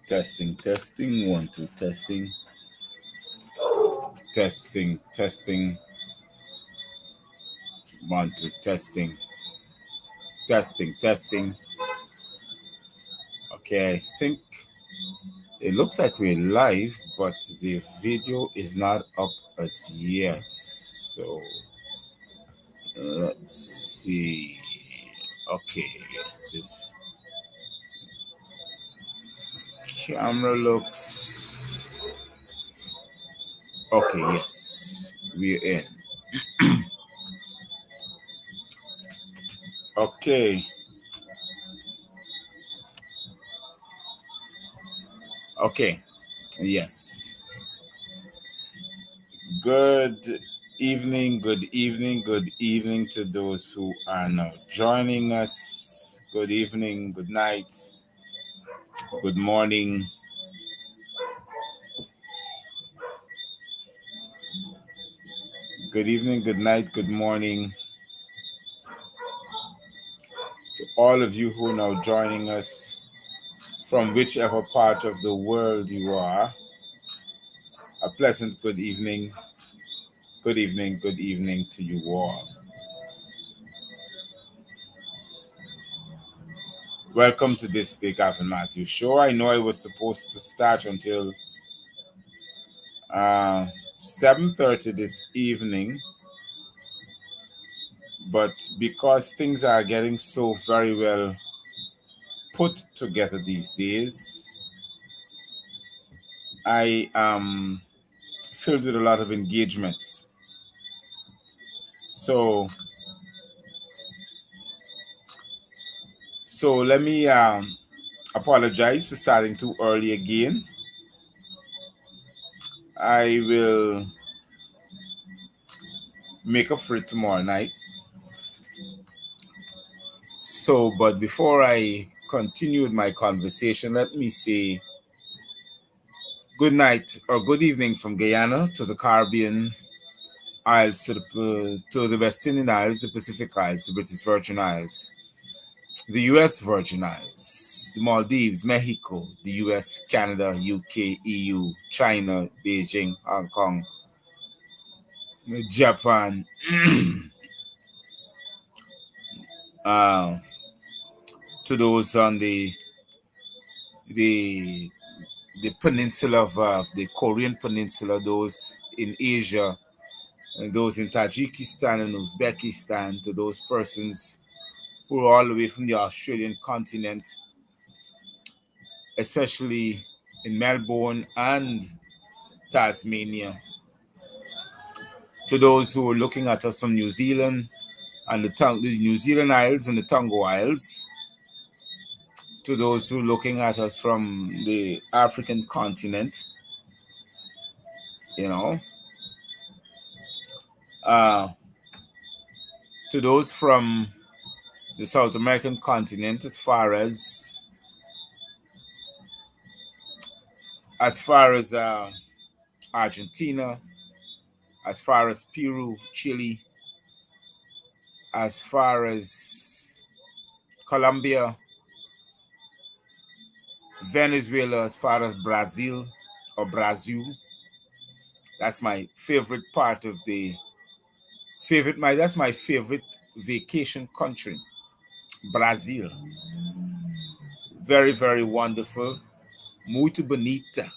Testing, testing, 1, 2, testing, testing, testing, 1, 2, testing, testing, testing. Okay, I think it looks like we're live, but the video is not up as yet. So let's see. Okay, yes, if camera looks okay, yes, we're in. Okay, okay, yes. Good evening, good evening, good evening to those who are now joining us. Good evening, good night, good morning. Good evening, good night, good morning to all of you who are now joining us from whichever part of the world you are. A pleasant good evening, good evening, good evening to you all. Welcome to this Take Off and Matthews show. I know I was supposed to start until 7:30 this evening, but because things are getting so very well put together these days, I am filled with a lot of engagements. So let me apologize for starting too early again. I will make up for it tomorrow night. So, but before I continue with my conversation, let me say good night or good evening from Guyana to the Caribbean Isles, to the West Indian Isles, the Pacific Isles, the British Virgin Isles, the U.S. Virgin Isles, the Maldives, Mexico, the U.S., Canada, UK, EU, China, Beijing, Hong Kong, Japan, uh, to those on the the peninsula of the Korean peninsula, those in Asia, and those in Tajikistan and Uzbekistan, to those persons who are all the way from the Australian continent, especially in Melbourne and Tasmania, to those who are looking at us from New Zealand and the New Zealand Isles and the Tonga Isles, to those who are looking at us from the African continent, you know, uh, to those from the South American continent, as far as Argentina, as far as Peru, Chile, as far as Colombia, Venezuela, as far as Brazil or Brazil. That's my favorite part of that's my favorite vacation country, Brazil. Very, very wonderful. Muito bonita.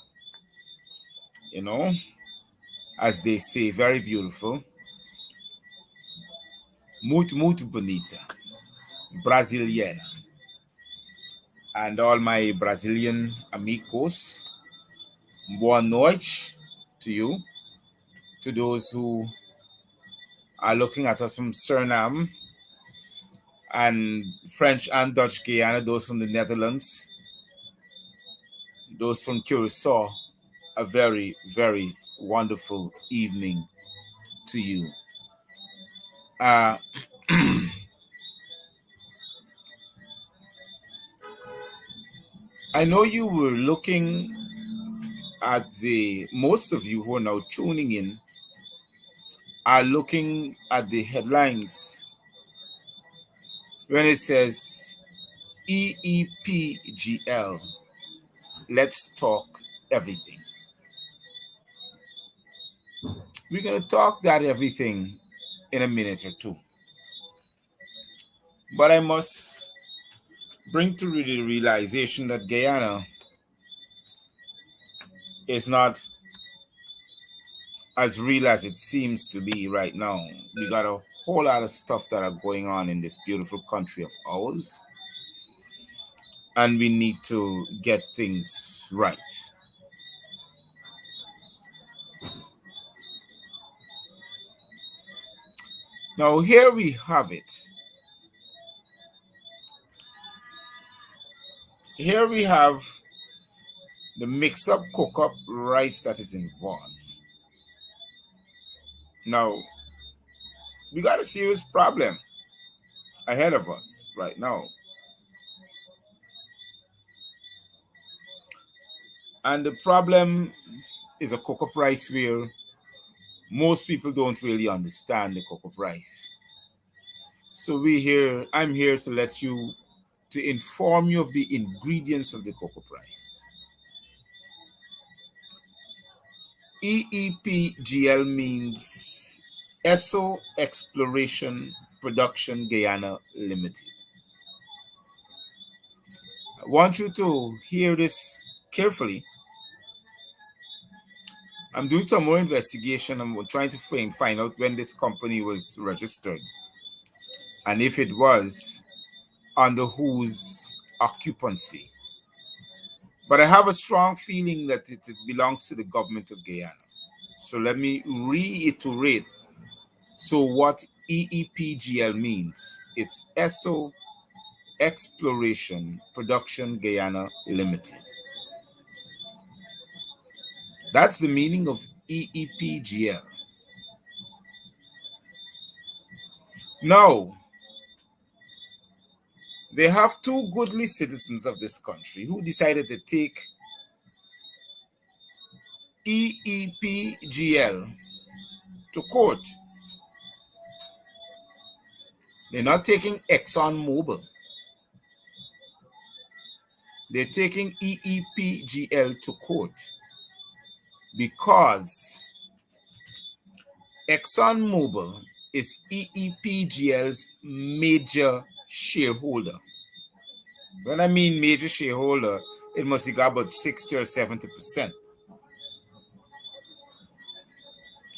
You know, as they say, very beautiful. Muito, muito bonita. Brasiliana. And all my Brazilian amigos, boa noite to you. To those who are looking at us from Suriname and French and Dutch Guyana, those from the Netherlands, those from Curacao, a very, very wonderful evening to you. Uh, I know you were looking at most of you who are now tuning in are looking at the headlines when it says EEPGL, let's talk everything. We're going to talk that everything in a minute or two. But I must bring to the realization that Guyana is not as real as it seems to be right now. We got a whole lot of stuff that are going on in this beautiful country of ours, and we need to get things right. Now, here we have it. Here we have the mix up, cook up rice that is involved. Now, we got a serious problem ahead of us right now. And the problem is a cocoa price where most people don't really understand the cocoa price. So I'm here to to inform you of the ingredients of the cocoa price. EEPGL means ESSO Exploration Production Guyana Limited. I want you to hear this carefully. I'm doing some more investigation. I'm trying to find out when this company was registered and if it was under whose occupancy. But I have a strong feeling that it belongs to the government of Guyana. So let me reiterate. So what EEPGL means, it's ESSO Exploration Production Guyana Limited. That's the meaning of EEPGL. Now, they have two goodly citizens of this country who decided to take EEPGL to court. They're not taking ExxonMobil. They're taking EEPGL to court because ExxonMobil is EEPGL's major shareholder. When I mean major shareholder, it must be about 60 or 70%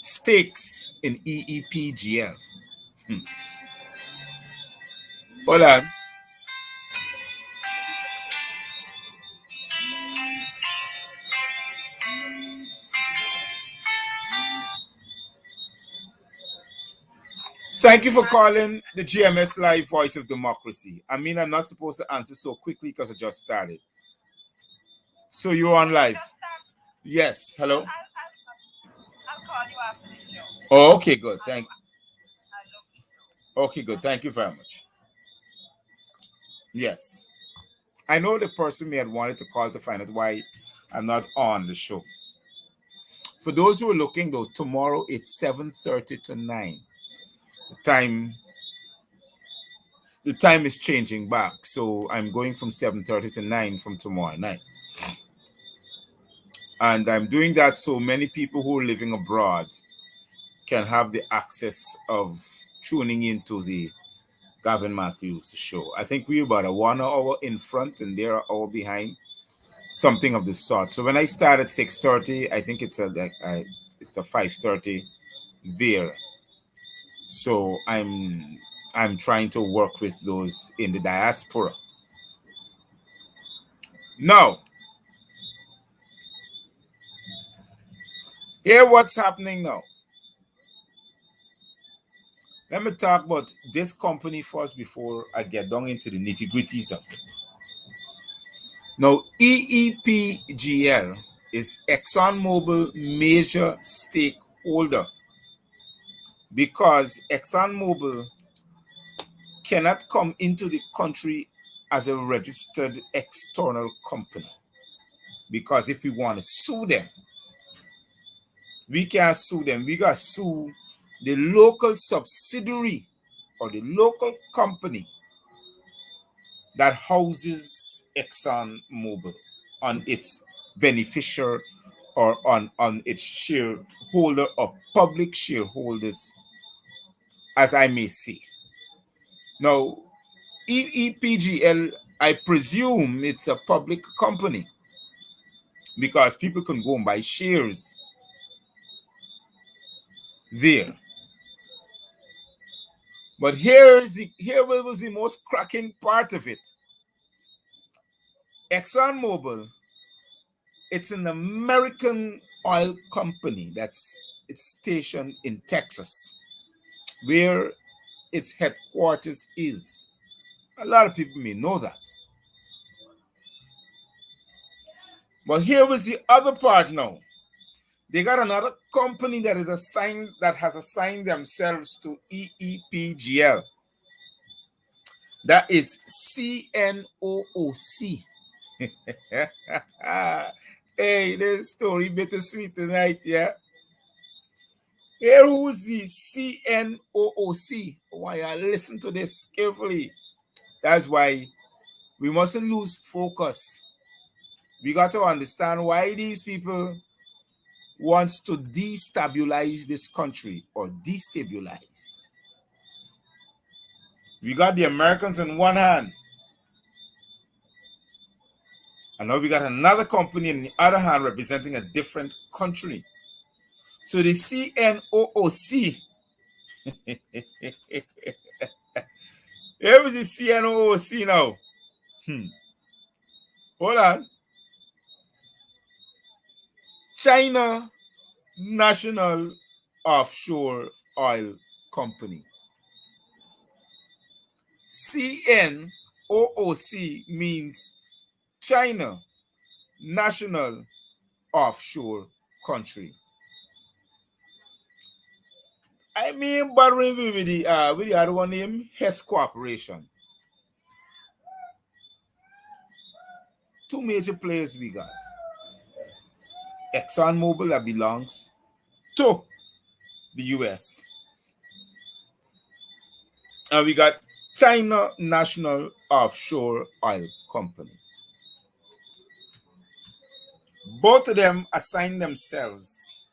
stakes in EEPGL. Hold on. Thank you for calling the GMS Live Voice of Democracy. I mean, I'm not supposed to answer so quickly because I just started. So you're on live. Yes. Hello. I'll call you after the show. Oh, okay, good. Okay, good. Thank you very much. Yes. I know the person may have wanted to call to find out why I'm not on the show. For those who are looking though, tomorrow it's 7:30 to 9. The time is changing back. So I'm going from 7:30 to 9 from tomorrow night. And I'm doing that so many people who are living abroad can have the access of tuning into the Gavin Matthews show. I think we're about a 1 hour in front and they're an hour behind, something of the sort. So when I start at 6:30, I think it's a 5:30 there. So I'm trying to work with those in the diaspora. Now, here what's happening now. Let me talk about this company first before I get down into the nitty-gritties of it. Now, EEPGL is ExxonMobil major stakeholder because ExxonMobil cannot come into the country as a registered external company. Because if we want to sue them, we can't sue them. We got to sue the local subsidiary or the local company that houses ExxonMobil. on its beneficiary or on its shareholder or public shareholders, as I may say. Now, EEPGL, I presume it's a public company because people can go and buy shares there. But here was the most cracking part of it. ExxonMobil, it's an American oil company that's it's stationed in Texas, where its headquarters is. A lot of people may know that. But here was the other part now. They got another company that has assigned themselves to EEPGL. That is CNOOC. Hey, this story bittersweet tonight, yeah. Here who's the CNOOC. Why you listen to this carefully. That's why we mustn't lose focus. We got to understand why these people wants to destabilize this country or destabilize. We got the Americans on one hand, and now we got another company on the other hand representing a different country. So the CNOOC, here is the CNOOC now. Hold on. China National Offshore Oil Company. CNOOC means China National Offshore Country. I mean, borrowing with the other one name, Hess Corporation. Two major players we got. ExxonMobil that belongs to the US. And we got China National Offshore Oil Company. Both of them assign themselves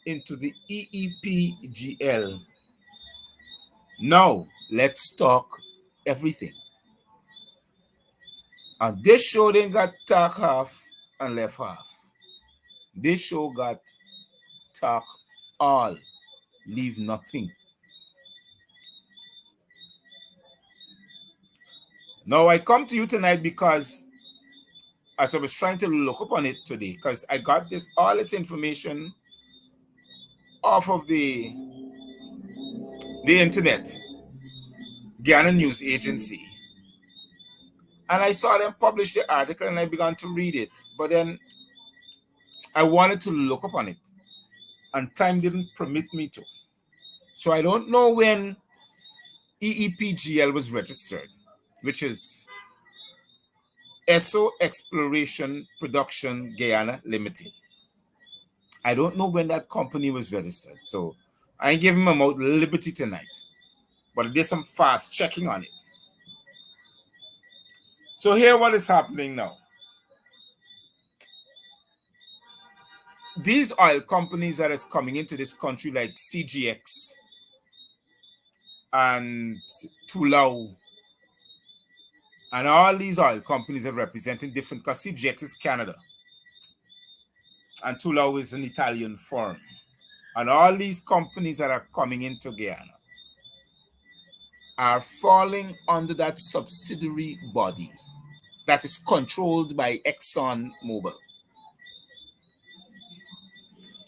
into the EEPGL. Now, let's talk everything. And this show didn't got talk half and left half. This show got talk all, leave nothing. Now, I come to you tonight because as I was trying to look up on it today, because I got all this information off of the internet, Guyana News Agency. And I saw them publish the article and I began to read it. But then I wanted to look up on it. And time didn't permit me to. So I don't know when EEPGL was registered, which is ESSO Exploration Production Guyana Limited. I don't know when that company was registered. So I ain't giving them out liberty tonight. But I did some fast checking on it. So here what is happening now. These oil companies that is coming into this country like CGX and Tullow and all these oil companies are representing different, because CGX is Canada and Tullow is an Italian firm. And all these companies that are coming into Guyana are falling under that subsidiary body that is controlled by ExxonMobil.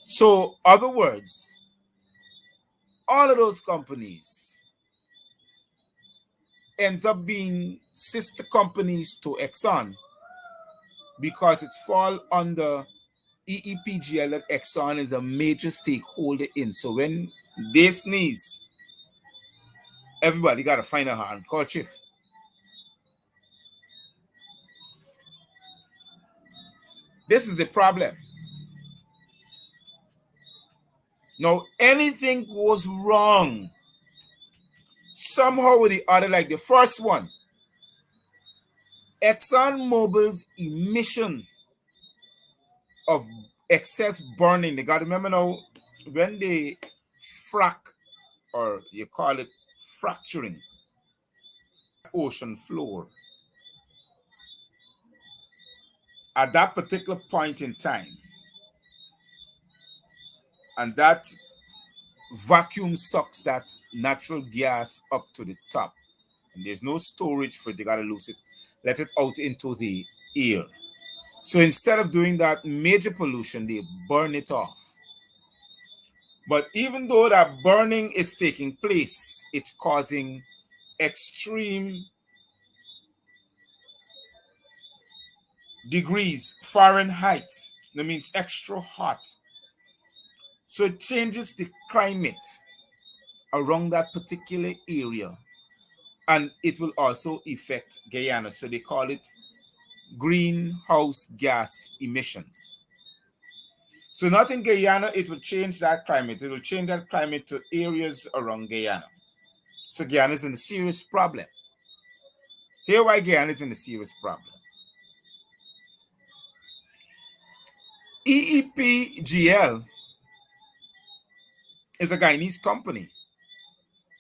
So, other words, all of those companies ends up being sister companies to Exxon because it's fall under EEPGL that Exxon is a major stakeholder in. So when they sneeze, everybody got to find a handkerchief. This is the problem. Now, anything goes wrong somehow with the other, like the first one, ExxonMobil's emission of excess burning, they got to remember now, when they frack, or you call it fracturing, ocean floor, at that particular point in time, and that vacuum sucks that natural gas up to the top, and there's no storage for it, they got to lose it, let it out into the air. So instead of doing that major pollution, they burn it off. But even though that burning is taking place, it's causing extreme degrees Fahrenheit. That means extra hot. So it changes the climate around that particular area. And it will also affect Guyana. So they call it greenhouse gas emissions. So not in Guyana, it will change that climate. It will change that climate to areas around Guyana. So Guyana is in a serious problem. Here why Guyana is in a serious problem. Eepgl is a Guyanese company.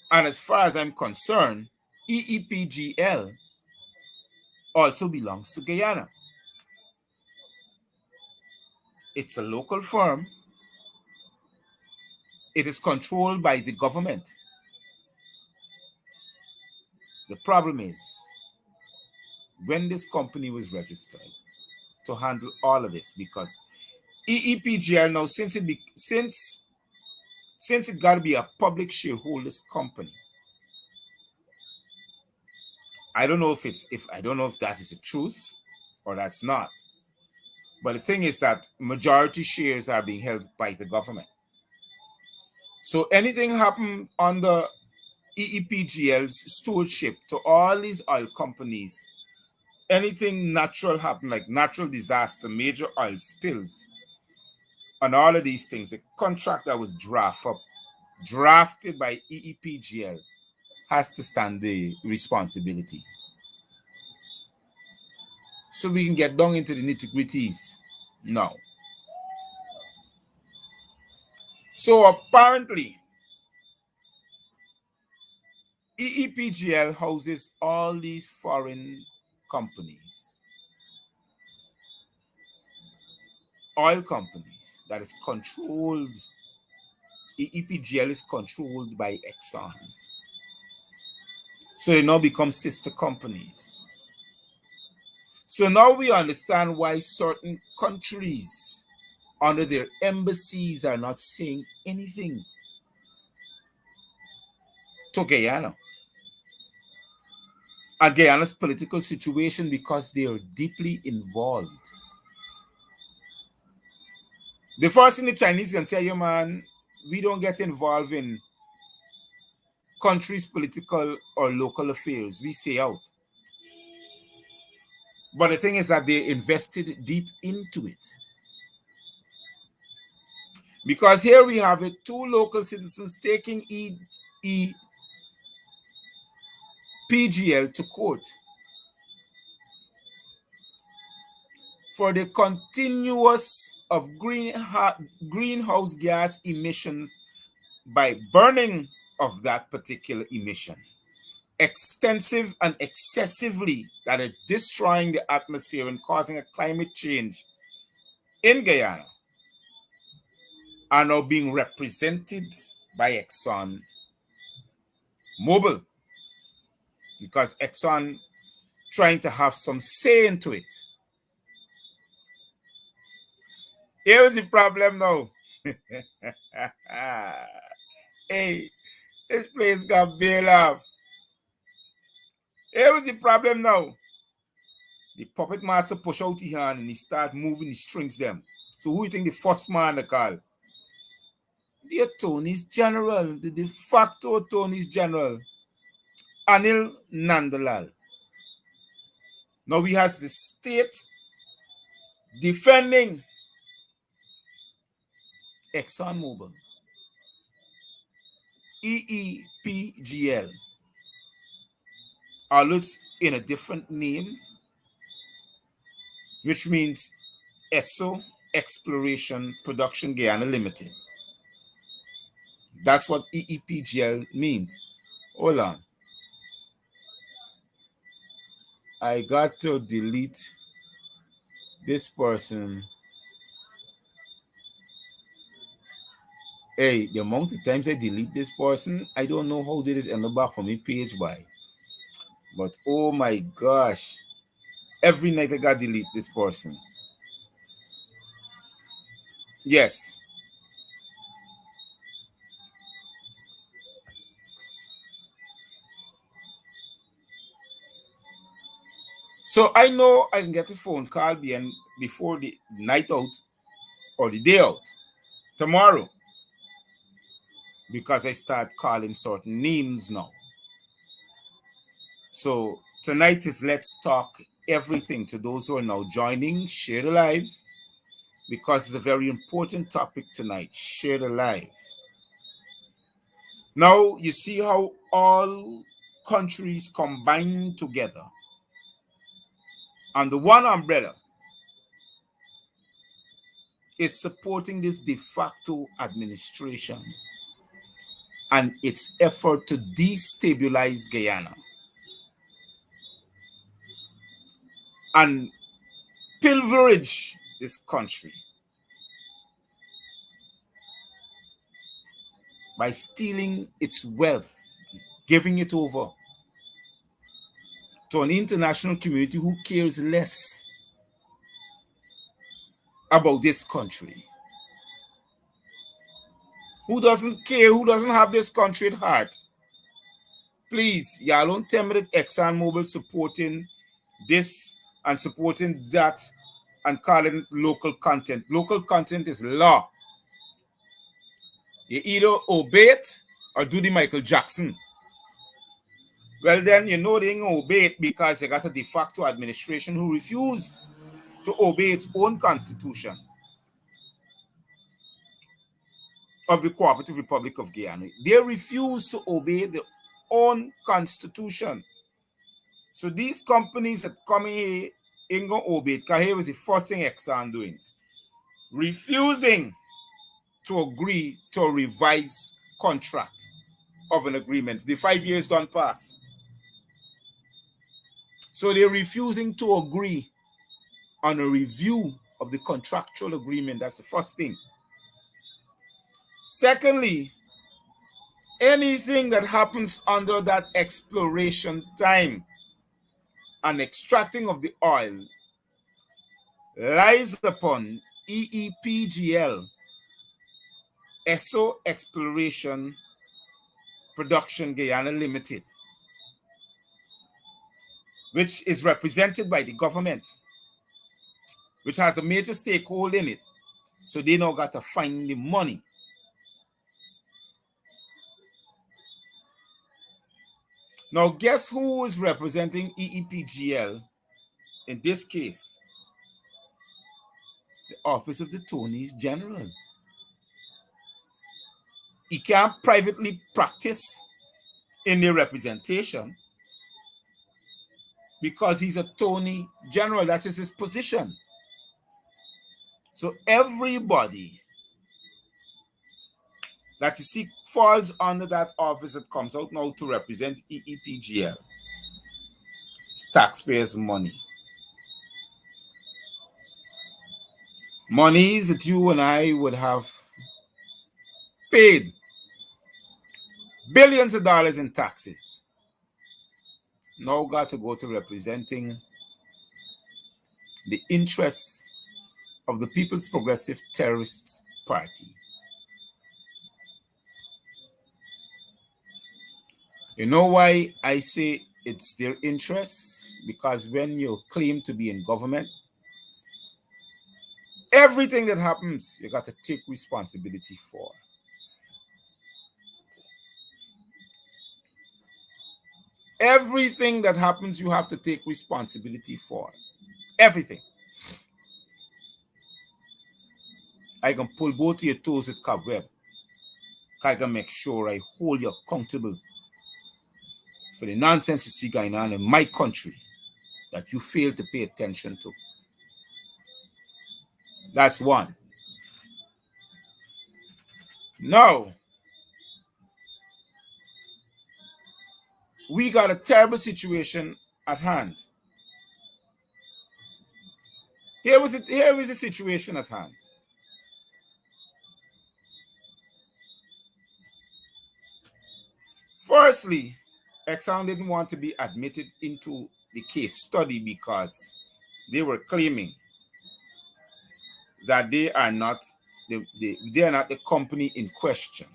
And as far as I'm concerned, Eepgl also belongs to Guyana. It's a local firm. It is controlled by the government. The problem is, when this company was registered to handle all of this, because Eepgl now, since it got to be a public shareholders company, I don't know if that is the truth or that's not. But the thing is that majority shares are being held by the government. So anything happen under Eepgl's stewardship to all these oil companies, anything natural happen, like natural disaster, major oil spills, and all of these things, the contract that was drafted by Eepgl has to stand the responsibility. So we can get down into the nitty-gritties now. So apparently, Eepgl houses all these foreign companies, oil companies that is controlled. Eepgl is controlled by Exxon. So they now become sister companies. So now we understand why certain countries under their embassies are not saying anything to Guyana and Guyana's political situation, because they are deeply involved. The first thing the Chinese can tell you, man, we don't get involved in countries' political or local affairs. We stay out. But the thing is that they invested deep into it. Because here we have it, two local citizens taking Eepgl to court for the continuous of greenhouse gas emissions by burning of that particular emission, extensive and excessively, that are destroying the atmosphere and causing a climate change in Guyana, are now being represented by Exxon Mobil, because Exxon trying to have some say into it. Here's the problem now. Hey, this place got bail off. Here's the problem now. The puppet master push out his hand and he start moving the strings them. So who you think the first man to call? The Attorney General, the de facto Attorney General, Anil Nandalal. Now we has the state defending ExxonMobil, Eepgl, although it's in a different name, which means ESSO Exploration Production Guyana Limited. That's what Eepgl means. Hold on. I got to delete this person. Hey, the amount of times I delete this person, I don't know how did this end up back on my page by. But oh my gosh. Every night I got to delete this person. Yes. So I know I can get a phone call before the night out or the day out tomorrow because I start calling certain names now. So tonight is Let's Talk Everything. To those who are now joining, share the live because it's a very important topic tonight. Share the live. Now you see how all countries combine together under one umbrella is supporting this de facto administration and its effort to destabilize Guyana and pillage this country by stealing its wealth, giving it over to an international community who cares less about this country. Who doesn't care, who doesn't have this country at heart? Please, y'all don't tell me that ExxonMobil supporting this and supporting that and calling it local content. Local content is law. You either obey it or do the Michael Jackson. Well, then you know they ain't gonna obey it because you got a de facto administration who refuse to obey its own constitution of the Cooperative Republic of Guyana. They refuse to obey their own constitution. So these companies that come here ain't gonna obey it, because here was the first thing Exxon doing. Refusing to agree to a revised contract of an agreement. The 5 years don't pass. So they're refusing to agree on a review of the contractual agreement. That's the first thing. Secondly, anything that happens under that exploration time and extracting of the oil lies upon Eepgl, ESSO Exploration Production Guyana Limited, which is represented by the government, which has a major stakeholder in it. So they now got to find the money. Now, guess who is representing Eepgl in this case? The Office of the Attorney General. He can't privately practice in the representation because he's Attorney General. That is his position. So everybody that you see falls under that office that comes out now to represent Eepgl. It's taxpayers' money. Monies that you and I would have paid billions of dollars in taxes now got to go to representing the interests of the People's Progressive Terrorist Party. You know why I say it's their interests? Because when you claim to be in government, everything that happens, you got to take responsibility for. Everything that happens, you have to take responsibility for. Everything. I can pull both of your toes with cobweb. I can make sure I hold you accountable for the nonsense you see going on in my country that you fail to pay attention to. That's one. Now, we got a terrible situation at hand. Here is the situation at hand. Firstly, Exxon didn't want to be admitted into the case study because they were claiming that they are not the company in question.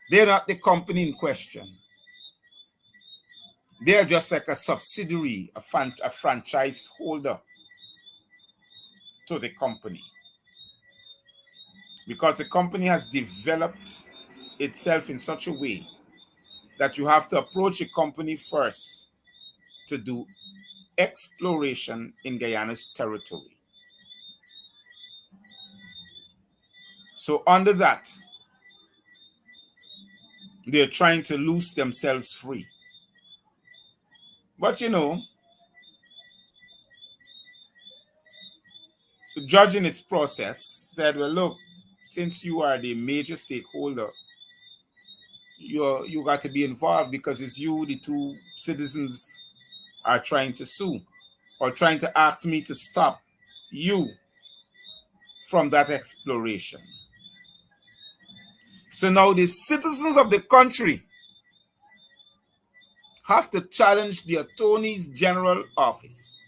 They're not the company in question. They're just like a subsidiary, a franchise holder to the company. Because the company has developed itself in such a way that you have to approach a company first to do exploration in Guyana's territory. So under that, they're trying to loose themselves free. But you know, the judge in its process said, well, look, since you are the major stakeholder, you got to be involved because it's you, the two citizens are trying to sue or trying to ask me to stop you from that exploration. So now the citizens of the country have to challenge the Attorney General office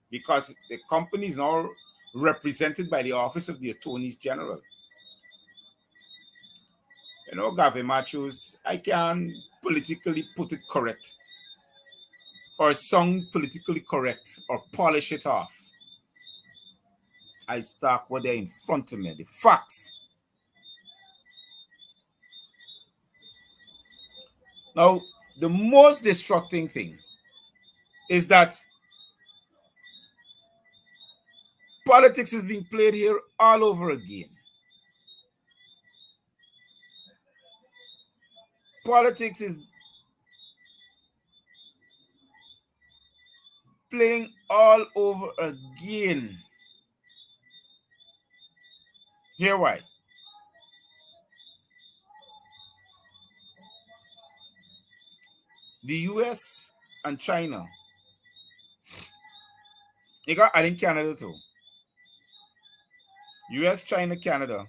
because the company is now represented by the office of the Attorney General. You know, Gavin Matthews, I can politically put it correct or sound politically correct or polish it off. I start what they're in front of me, the facts. Now, the most destructing thing is that politics is being played here all over again. Politics is playing all over again. Here why? The US and China, you got I think Canada too. US, China, Canada.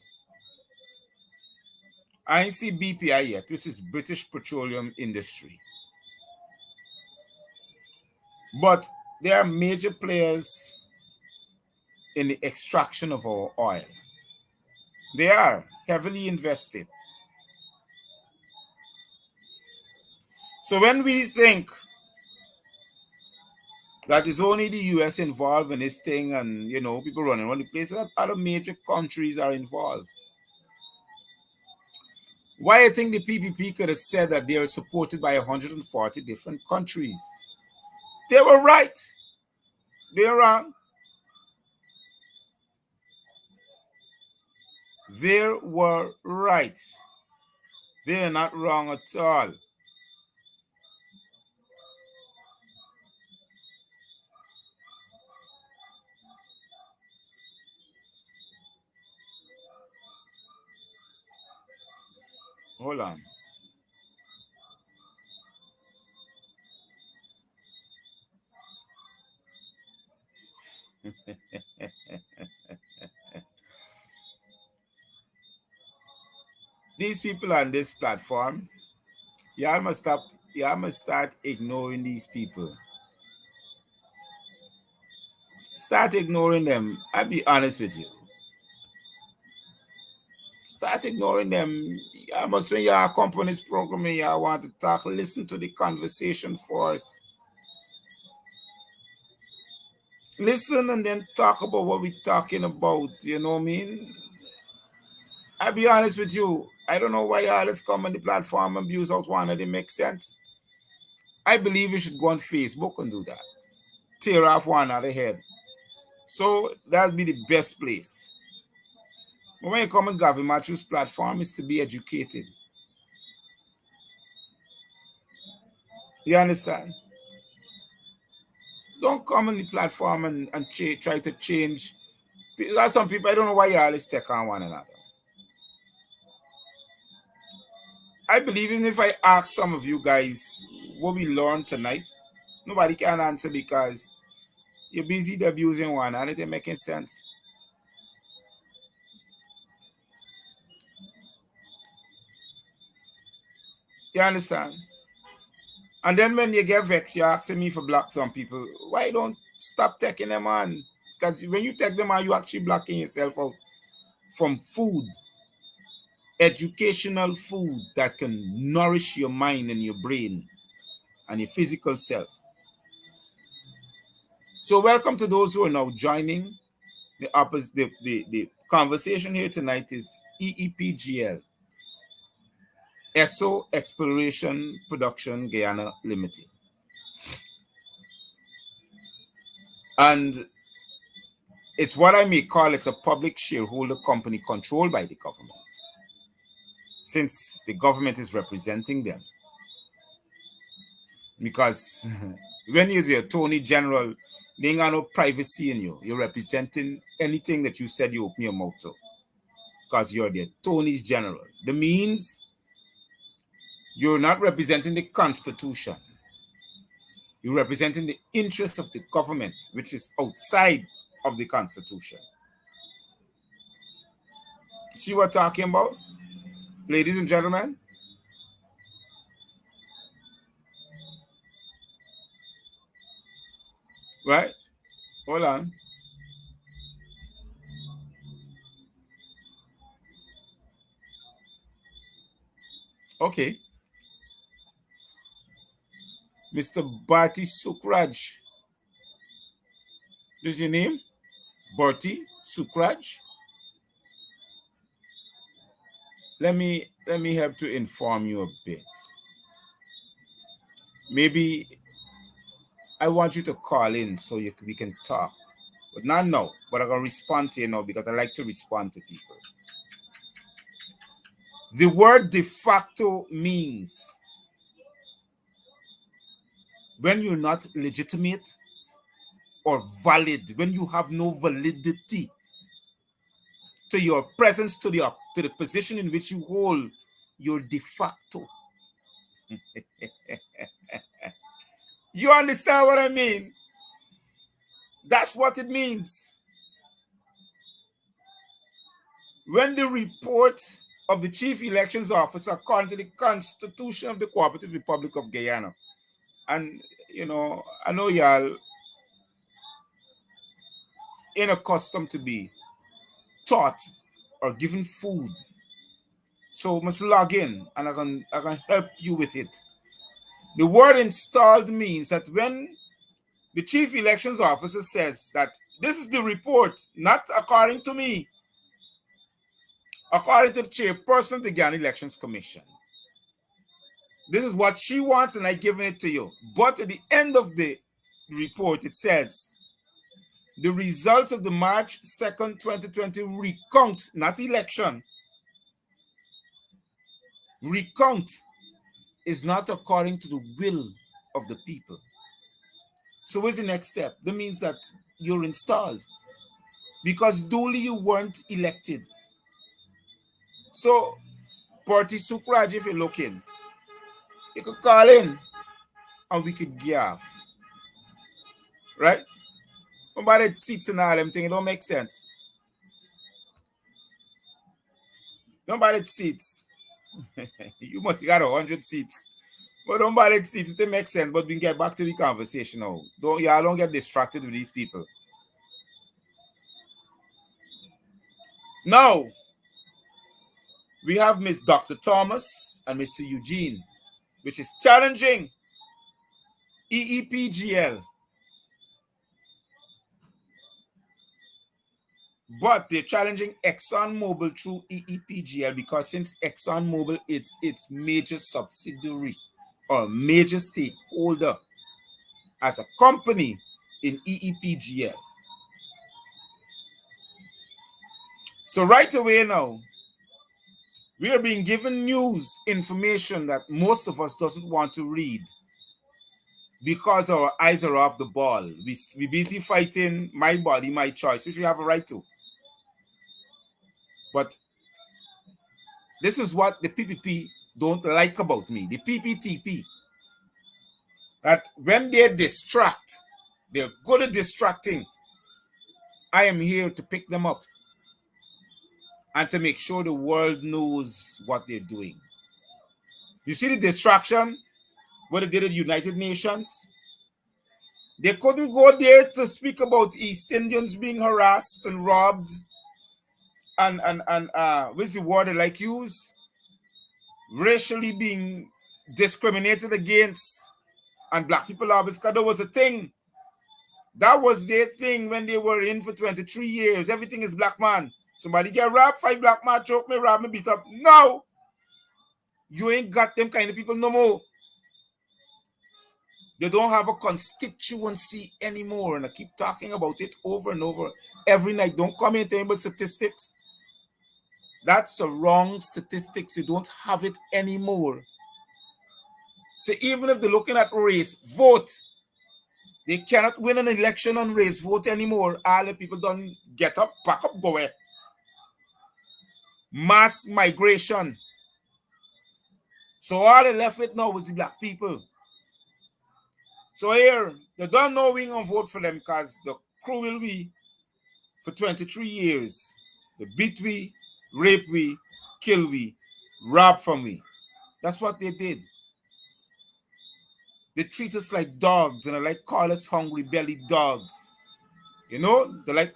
I ain't see BPI yet, which is British Petroleum Industry. But they are major players in the extraction of our oil. They are heavily invested. So when we think that it's only the US involved in this thing and, you know, people running around the place, that other major countries are involved. Why I think the PPP could have said that they are supported by 140 different countries. They were right. They're wrong. They were right. They're not wrong at all. Hold on. These people on this platform, y'all must stop, y'all must start ignoring these people. Start ignoring them. I'll be honest with you. Start ignoring them. I must when y'all come on this program and y'all want to talk, listen to the conversation first. Listen and then talk about what we're talking about. You know what I mean? I'll be honest with you. I don't know why y'all just come on the platform and abuse out one of them make sense. I believe you should go on Facebook and do that. Tear off one out of the head. So that'd be the best place. But when you come on Gavin Matthews' platform, is to be educated. You understand? don't come on the platform and try to change. There are some people, I don't know why you always take on one another. I believe even if I ask some of you guys what we learned tonight, nobody can answer because you're busy abusing one and it ain't making sense. You understand? And then when you get vexed, you're asking me for block some people. Why don't stop taking them on? Because when you take them on, you actually blocking yourself out from food, educational food that can nourish your mind and your brain and your physical self. So welcome to those who are now joining. The conversation here tonight is Eepgl, ESO Exploration Production Guyana Limited. And it's what I may call it's a public shareholder company controlled by the government, since the government is representing them. Because when you're the Attorney General, they ain't got no privacy in you. You're representing anything that you said you open your mouth to. Because you're the Attorney General. That means you're not representing the Constitution. You're representing the interest of the government, which is outside of the Constitution. See what I'm talking about? Ladies and gentlemen? Right? Hold on. Okay. Mr. Bharti Sukraj. This is your name? Bharti Sukraj? Let me help to inform you a bit. Maybe I want you to call in so we can talk. But not now. But I'm going to respond to you now because I like to respond to people. The word de facto means when you're not legitimate or valid, when you have no validity to your presence, to the position in which you hold, you're de facto. You understand what I mean? That's what it means. When the report of the Chief Elections Officer, according to the Constitution of the Cooperative Republic of Guyana, and I know y'all ain't accustomed to be taught or given food, so must log in and I can help you with it. The word installed means that when the Chief Elections Officer says that this is the report, not according to me, according to the chairperson of the Guyana Elections Commission. This is what she wants and I've given it to you. But at the end of the report, it says, the results of the March 2nd, 2020 recount, not election, recount is not according to the will of the people. So what's the next step? That means that you're installed because duly you weren't elected. So, Party Sukraj, if you're looking, you could call in and we could give. Right? Nobody seats and all them things, it don't make sense. Nobody seats. You must got 100 seats. But nobody seats, they make sense. But we can get back to the conversation now. Y'all don't get distracted with these people. Now, we have Miss Dr. Thomas and Mr. Eugene, which is challenging Eepgl. But they're challenging ExxonMobil through Eepgl because since ExxonMobil is its major subsidiary or major stakeholder as a company in Eepgl. So right away now, we are being given news information that most of us doesn't want to read. because our eyes are off the ball. We busy fighting my body, my choice, which we have a right to. But this is what the PPP don't like about me, the PPTP. That when they distract, they're good at distracting. I am here to pick them up and to make sure the world knows what they're doing. You see the distraction, what they did at the United Nations? They couldn't go there to speak about East Indians being harassed and robbed and what's the word they like use? Racially being discriminated against, and black people are, because there was a thing. That was their thing when they were in for 23 years. Everything is black man. Somebody get robbed, 5 black man choke me, rob me, beat up. No! You ain't got them kind of people no more. They don't have a constituency anymore. And I keep talking about it over and over every night. Don't come in about statistics. That's the wrong statistics. They don't have it anymore. So even if they're looking at race, vote. They cannot win an election on race vote anymore. All the people don't get up, pack up, go away. Mass migration. So all they left with now is the black people. So here, they don't know we gonna vote for them because the crew will be for 23 years. They beat we, rape we, kill we, rob from we. That's what they did. They treat us like dogs, and they like call us hungry-bellied dogs. You know, they like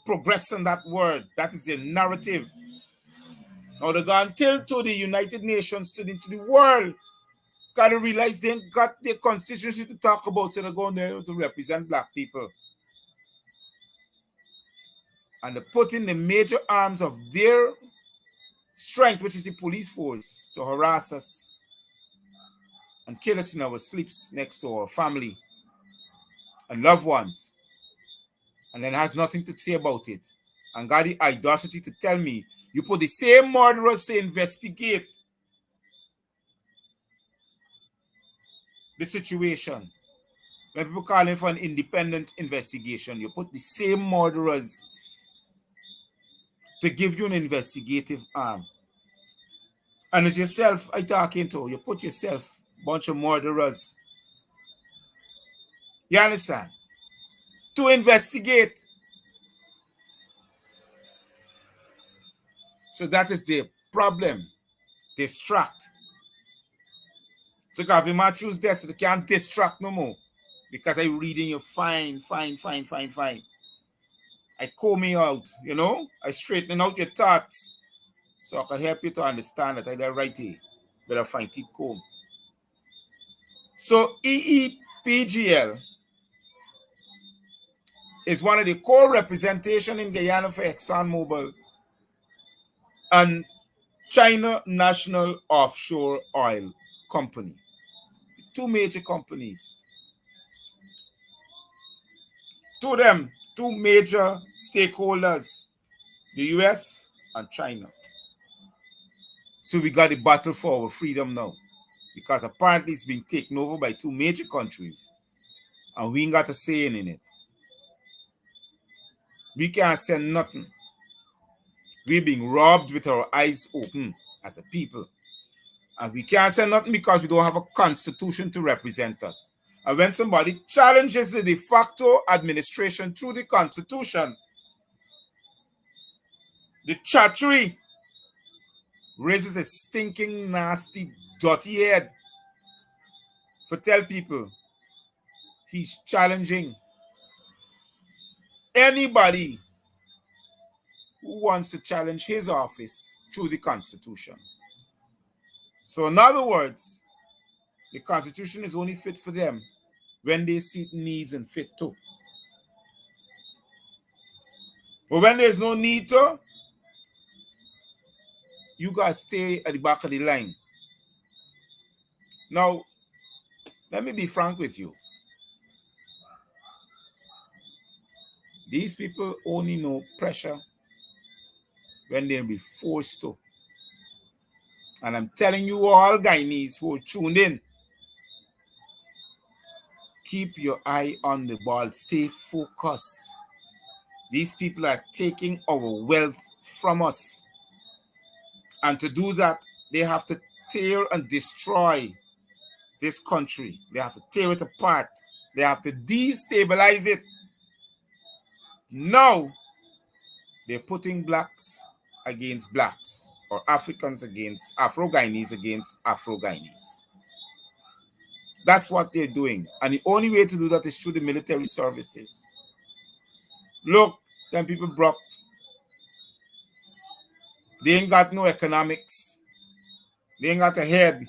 progressing that word. That is their narrative. Now they go until to the United Nations, to the world. Gotta realize they ain't got their constituency to talk about, so they're going there to represent black people. And they're putting the major arms of their strength, which is the police force, to harass us and kill us in our sleeps next to our family and loved ones. And then has nothing to say about it. And got the audacity to tell me you put the same murderers to investigate the situation. When people calling for an independent investigation, you put the same murderers to give you an investigative arm. And it's yourself I talking to. You put yourself, bunch of murderers. You understand? To investigate. So that is the problem. Distract. So Gavin Matthews there, so they can't distract no more. Because I reading you fine. I comb me out, you know? I straighten out your thoughts. So I can help you to understand that I did right here. But I find it comb. So Eepgl is one of the core representation in Guyana for ExxonMobil and China National Offshore Oil Company. Two major companies. Two major stakeholders, the US and China. So we got the battle for our freedom now. Because apparently it's been taken over by two major countries. And we ain't got a say in it. We can't say nothing. We're being robbed with our eyes open as a people. And we can't say nothing because we don't have a constitution to represent us. And when somebody challenges the de facto administration through the constitution, the chattery raises a stinking, nasty, dirty head for tell people he's challenging anybody who wants to challenge his office through the constitution. So in other words, the constitution is only fit for them when they see it needs and fit to. But when there's no need to, you guys stay at the back of the line. Now, let me be frank with you. These people only know pressure when they'll be forced to. And I'm telling you all Guyanese who are tuned in, Keep your eye on the ball. Stay focused. These people are taking our wealth from us. And to do that, they have to tear and destroy this country. They have to tear it apart. They have to destabilize it. Now, they're putting blacks against blacks, or Africans against Afro-Guyanese against Afro-Guyanese. That's what they're doing. And the only way to do that is through the military services. Look, them people broke. They ain't got no economics. They ain't got a head.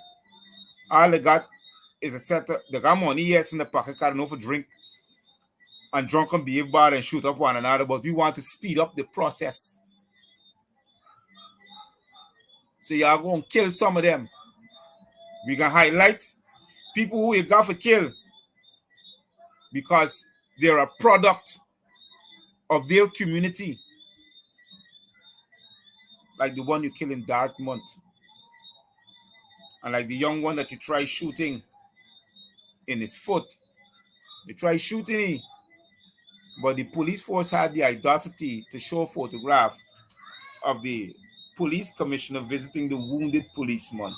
All they got is a set of, they got money, yes, in the pocket, got enough for drink and drunk and behave bad and shoot up one another, but we want to speed up the process. So y'all going to kill some of them. We can highlight people who you got to kill because they're a product of their community. Like the one you kill in Dartmouth. And like the young one that you try shooting in his foot. You try shooting him. But the police force had the audacity to show a photograph of the police commissioner visiting the wounded policeman.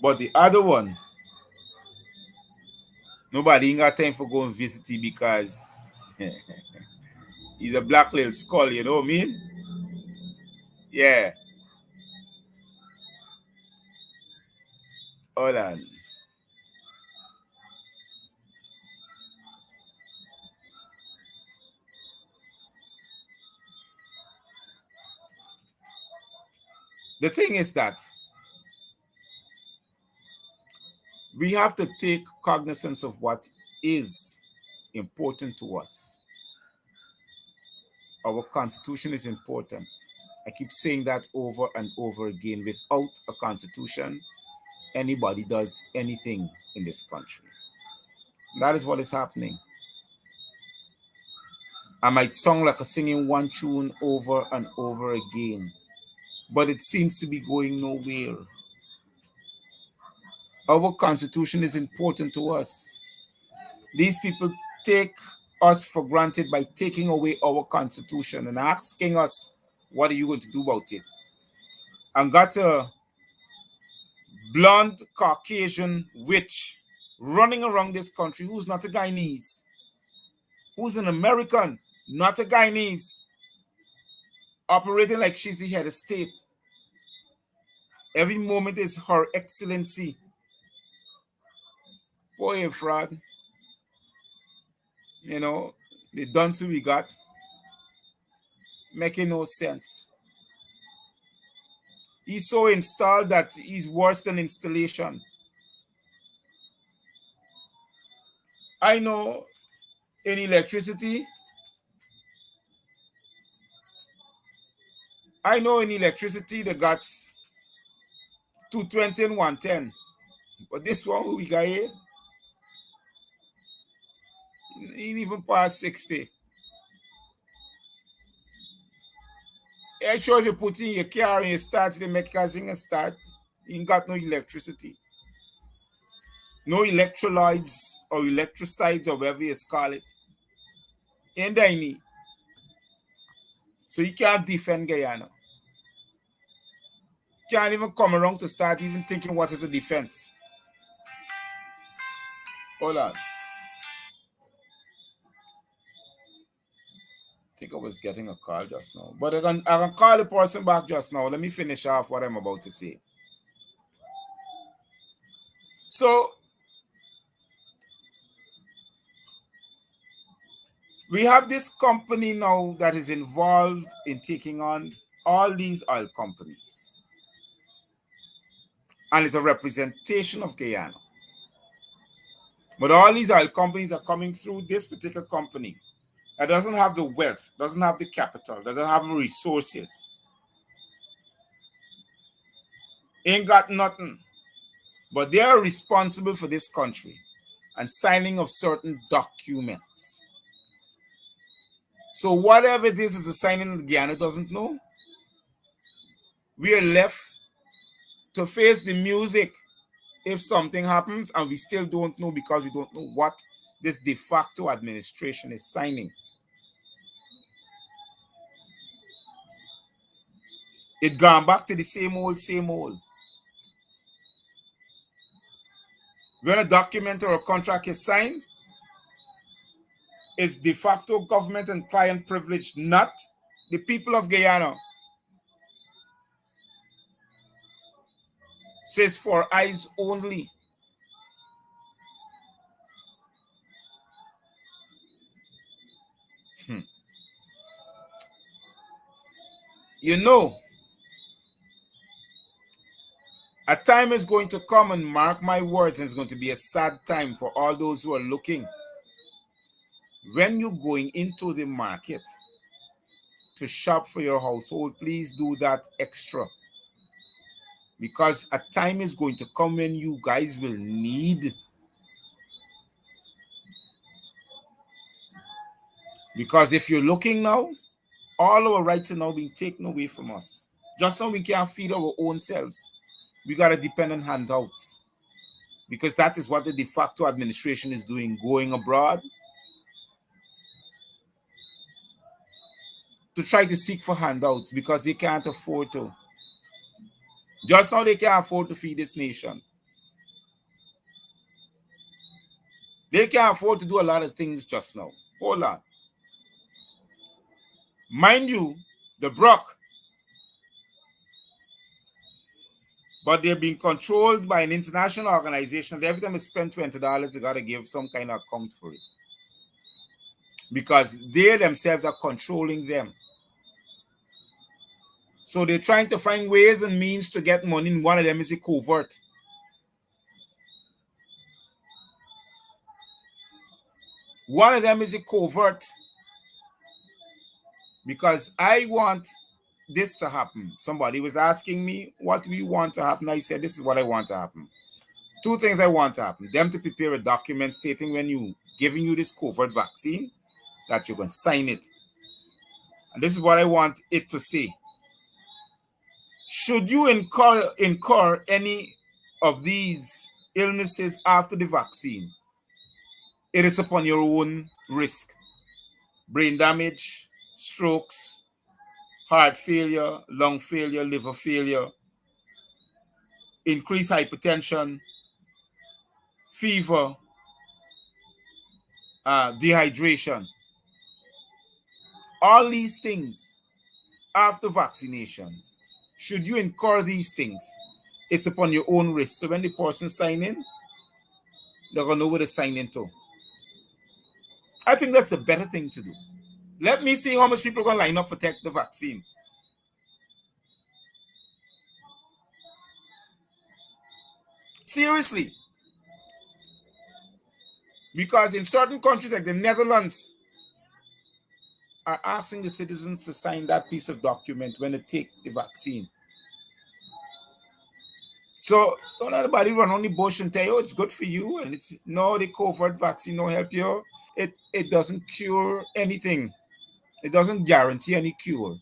But the other one, nobody ain't got time for going visit him because he's a black little skull, you know what I mean? Yeah. Hold on. The thing is that we have to take cognizance of what is important to us. Our constitution is important. I keep saying that over and over again. Without a constitution, anybody does anything in this country. That is what is happening. I might sound like a singing one tune over and over again, but it seems to be going nowhere. Our constitution is important to us. These people take us for granted by taking away our constitution and asking us, what are you going to do about it? And got a blonde Caucasian witch running around this country who's not a Guyanese, who's an American, not a Guyanese, operating like she's the head of state. Every moment is Her Excellency. Boy, fraud. You know, the dunce we got, making no sense. He's so installed that he's worse than installation. I know in electricity, they got 220 and 110. But this one we got here, he ain't even past 60. I'm sure if you put in your car and you start, the mechanism and start, you ain't got no electricity. No electrolytes or electrocytes or whatever you call it. Ain't there any? So you can't defend Guyana. Can't even come around to start even thinking what is a defense. Hold on. I think I was getting a call just now. But I can call the person back just now. Let me finish off what I'm about to say. So we have this company now that is involved in taking on all these oil companies. And it's a representation of Guyana. But all these oil companies are coming through this particular company that doesn't have the wealth, doesn't have the capital, doesn't have the resources. Ain't got nothing. But they are responsible for this country and signing of certain documents. So whatever it is a signing that Guyana doesn't know, we are left to face the music if something happens and we still don't know because we don't know what this de facto administration is signing. It gone back to the same old, same old. When a document or a contract is signed, it's de facto government and client privilege, not the people of Guyana. Says for eyes only. You know, a time is going to come, and mark my words, and it's going to be a sad time for all those who are looking. When you're going into the market to shop for your household, please do that extra. Because a time is going to come when you guys will need. Because if you're looking now, all our rights are now being taken away from us. Just now we can't feed our own selves. We got to depend on handouts. Because that is what the de facto administration is doing, going abroad to try to seek for handouts because they can't afford to. Just now they can't afford to feed this nation. They can't afford to do a lot of things just now. Hold on. Mind you, the Brock, but they're being controlled by an international organization. Every time they spend $20, they got to give some kind of account for it. Because they themselves are controlling them. So they're trying to find ways and means to get money, and one of them is a covert. One of them is a covert. Because I want this to happen. Somebody was asking me, what do you want to happen? I said, this is what I want to happen. Two things I want to happen. Them to prepare a document stating when you giving you this covert vaccine, that you can sign it. And this is what I want it to say. Should you incur any of these illnesses after the vaccine, it is upon your own risk. Brain damage, strokes, heart failure, lung failure, liver failure, increased hypertension, fever, dehydration. All these things after vaccination, should you incur these things, it's upon your own risk. So when the person sign in, they're going to know where to sign into. I think that's a better thing to do. Let me see how much people are going to line up for take the vaccine. Seriously. Because in certain countries like the Netherlands are asking the citizens to sign that piece of document when they take the vaccine. So don't let anybody run on the bush and tell you, oh, it's good for you. And it's no, the covert vaccine don't help you. It doesn't cure anything. It doesn't guarantee any cure.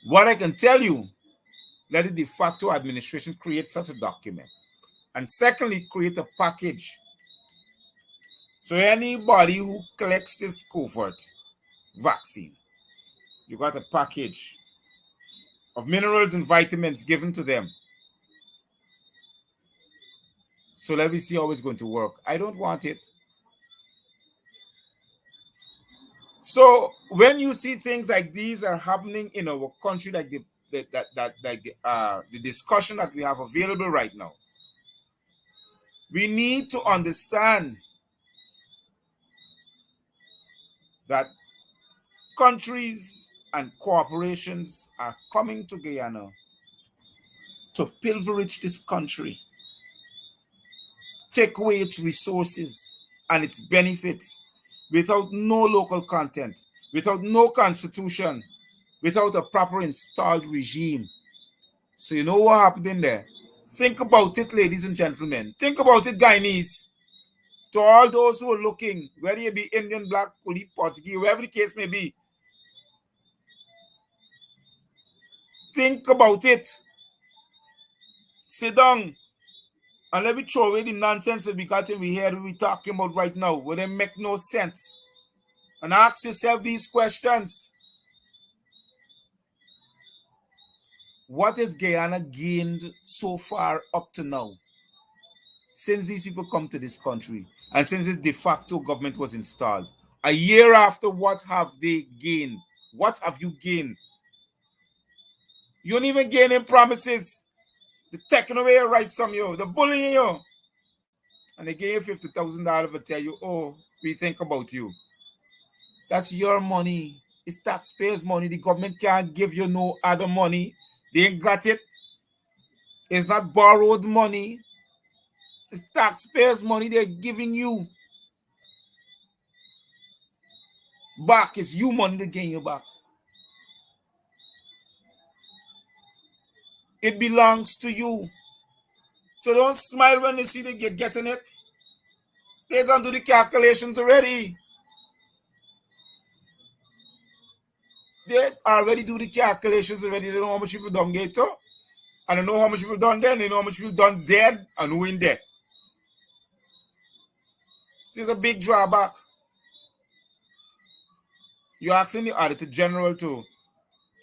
What I can tell you, let the de facto administration create such a document. And secondly, create a package. So anybody who collects this covert vaccine, you got a package of minerals and vitamins given to them. So let me see how it's going to work. I don't want it. So when you see things like these are happening in our country, like the discussion that we have available right now, we need to understand that countries and corporations are coming to Guyana to pilferage this country, take away its resources and its benefits without no local content, without no constitution, without a proper installed regime. So you know what happened in there? Think about it, ladies and gentlemen. Think about it, Guyanese. To all those who are looking, whether you be Indian, Black, Kuli, Portuguese, wherever the case may be, think about it. Sit down and let me throw away the nonsense that we hear we talking about right now, where they make no sense. And ask yourself these questions. What has Guyana gained so far up to now? Since these people come to this country and since this de facto government was installed, a year after, what have they gained? What have you gained? You don't even gain in promises. They're taking away your rights from you. They're bullying you. And they give you $50,000 to tell you, oh, we think about you. That's your money. It's taxpayers' money. The government can't give you no other money. They ain't got it. It's not borrowed money. It's taxpayers' money they're giving you back. It's you money they're getting you back. It belongs to you. So don't smile when you see they getting it. They're going to do the calculations already. They already do the calculations already. They know how much people don't get to. And they know how much people done then. They know how much people done dead and who in debt. This is a big drawback. You're asking the Auditor General to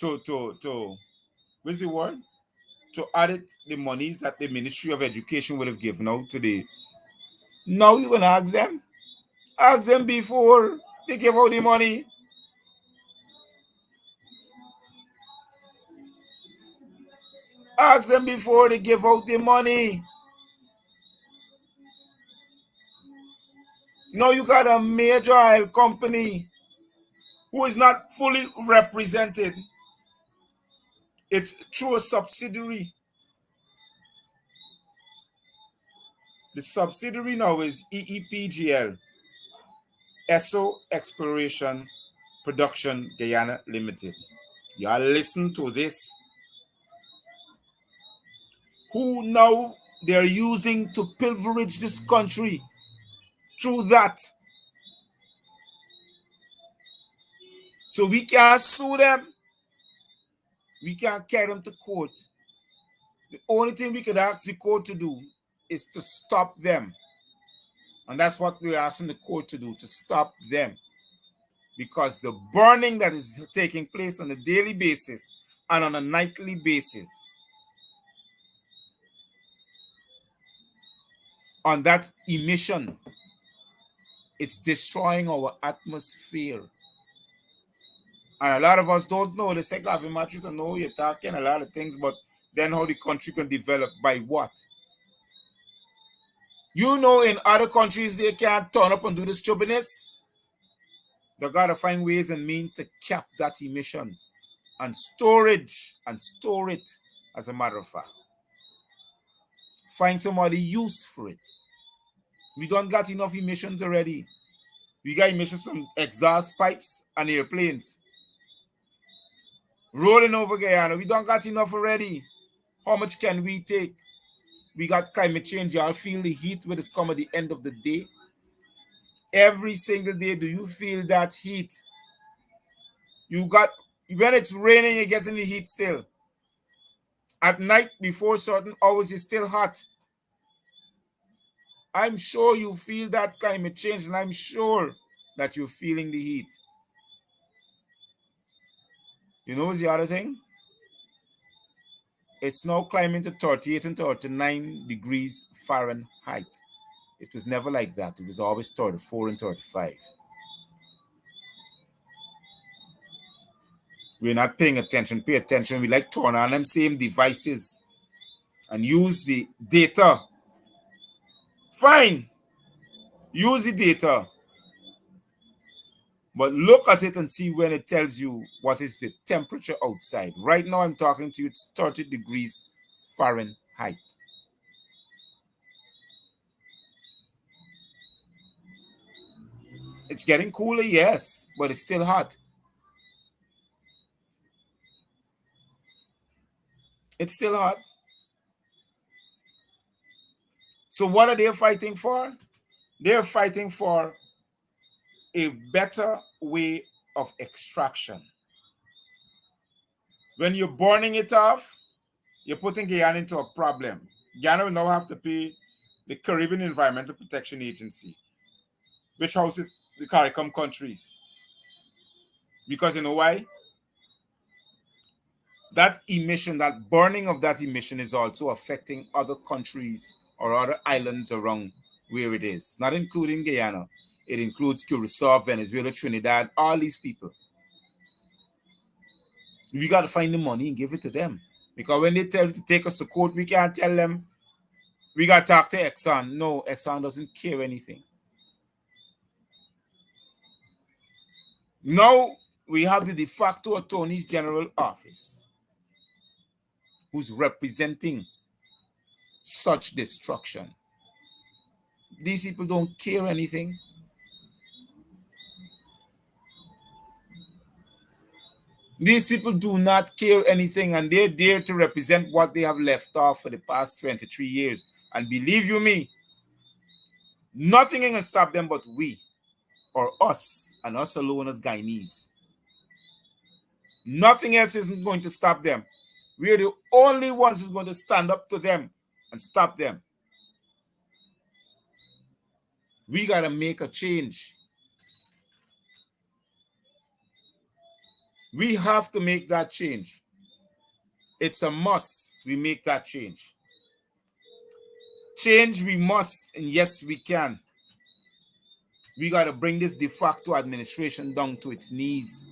what's the word? To audit the monies that the Ministry of Education would have given out today. Now you're going to ask them? Ask them before they give out the money. Ask them before they give out the money. Now you got a major oil company who is not fully represented. It's through a subsidiary. The subsidiary now is Eepgl, Esso Exploration Production Guyana Limited. Y'all listen to this. Who now they're using to pilferage this country through that. So we can't sue them. We can't carry them to court. The only thing we could ask the court to do is to stop them. And that's what we're asking the court to do, to stop them. Because the burning that is taking place on a daily basis and on a nightly basis, on that emission, it's destroying our atmosphere. And a lot of us don't know. They say, Gavin Matthews, I know you're talking a lot of things, but then how the country can develop by what? You know, in other countries, they can't turn up and do this stupidness. They got to find ways and means to cap that emission and store it, as a matter of fact. Find somebody use for it. We don't got enough emissions already. We got emissions from exhaust pipes and airplanes rolling over Guyana. We don't got enough already. How much can we take? We got climate change. Y'all feel the heat when it's come at the end of the day? Every single day, do you feel that heat? You got, when it's raining, you're getting the heat still. At night, before certain hours, it's still hot. I'm sure you feel that climate change, and I'm sure that you're feeling the heat. You know what's the other thing? It's now climbing to 38 and 39 degrees Fahrenheit. It was never like that. It was always 34 and 35. We're not paying attention. Pay attention. We like turn on them same devices and use the data. Fine. Use the data. But look at it and see when it tells you what is the temperature outside. Right now I'm talking to you, it's 30 degrees Fahrenheit. It's getting cooler, yes, but it's still hot. It's still hot. So what are they fighting for? They're fighting for a better way of extraction. When you're burning it off, you're putting Guyana into a problem. Guyana will now have to pay the Caribbean Environmental Protection Agency, which houses the CARICOM countries. Because you know why? That emission, that burning of that emission is also affecting other countries or other islands around where it is, not including Guyana. It includes Curacao, Venezuela, Trinidad, all these people. We got to find the money and give it to them. Because when they tell you to take us to court, we can't tell them we got to talk to Exxon. No, Exxon doesn't care anything. Now we have the de facto Attorney General office who's representing such destruction. These people don't care anything. These people do not care anything, and they're there to represent what they have left off for the past 23 years. And believe you me, nothing can stop them but we, or us, and us alone as Guyanese. Nothing else isn't going to stop them. We're the only ones who's going to stand up to them and stop them. We got to make a change. We have to make that change. It's a must we make that change. Change we must, and yes, we can. We got to bring this de facto administration down to its knees.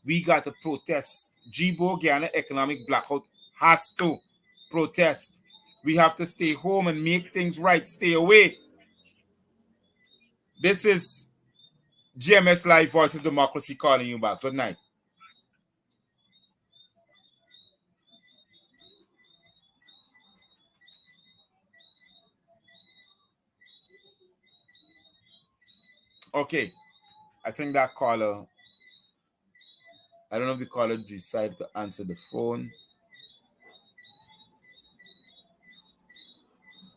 We got to protest. GBO Guyana economic blackout has to protest. We have to stay home and make things right. Stay away. This is GMS Live Voice of Democracy calling you back. Good night. Okay. I think that caller, I don't know if the caller decided to answer the phone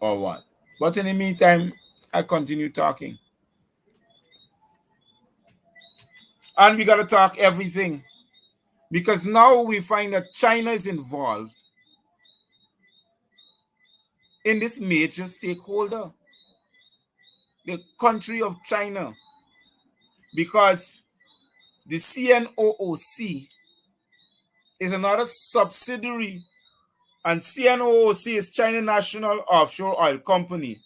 or what. But in the meantime, I continue talking. And we got to talk everything. Because now we find that China is involved in this major stakeholder, the country of China. Because the CNOOC is another subsidiary, and CNOOC is China National Offshore Oil Company,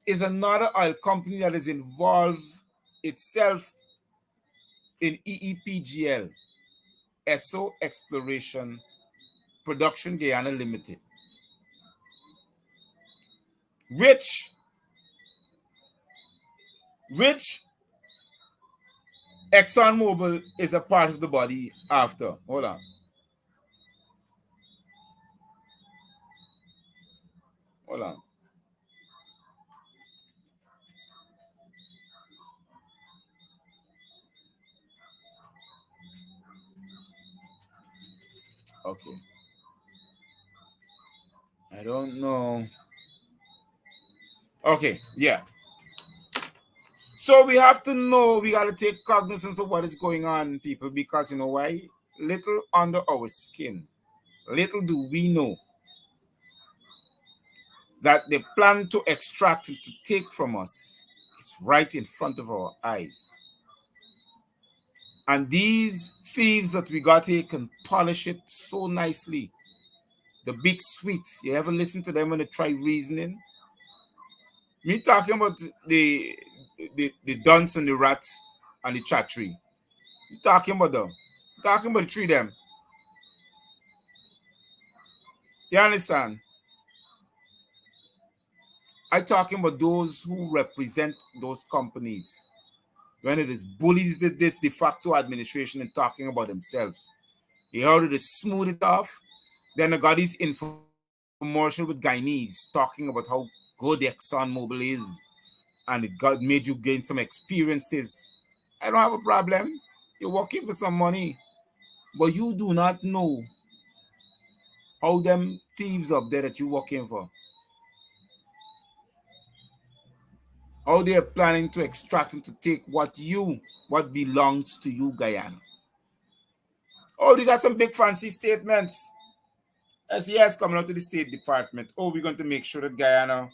is another oil company that is involved itself in Eepgl, Esso Exploration Production Guyana Limited, which ExxonMobil is a part of the body after. Hold on. Hold on. Okay. I don't know. Okay, yeah. So we have to know, we got to take cognizance of what is going on, people, because you know why? Little under our skin. Little do we know that the plan to extract and to take from us is right in front of our eyes. And these thieves that we got here can polish it so nicely. The big sweet. You ever listen to them when they try reasoning? Me talking about the dunce and the rats and the chattery. You talking about them. Talking about the three of them. You understand? I talking about those who represent those companies. When it is bullies this de facto administration and talking about themselves. You heard it smooth it off. Then I got these infomercial with Guyanese talking about how good the ExxonMobil is and it got made you gain some experiences. I don't have a problem. You're working for some money. But you do not know how them thieves up there that you're working for, how they're planning to extract and to take what belongs to you, Guyana. Oh, they got some big fancy statements. SES coming out to the State Department. Oh, we're going to make sure that Guyana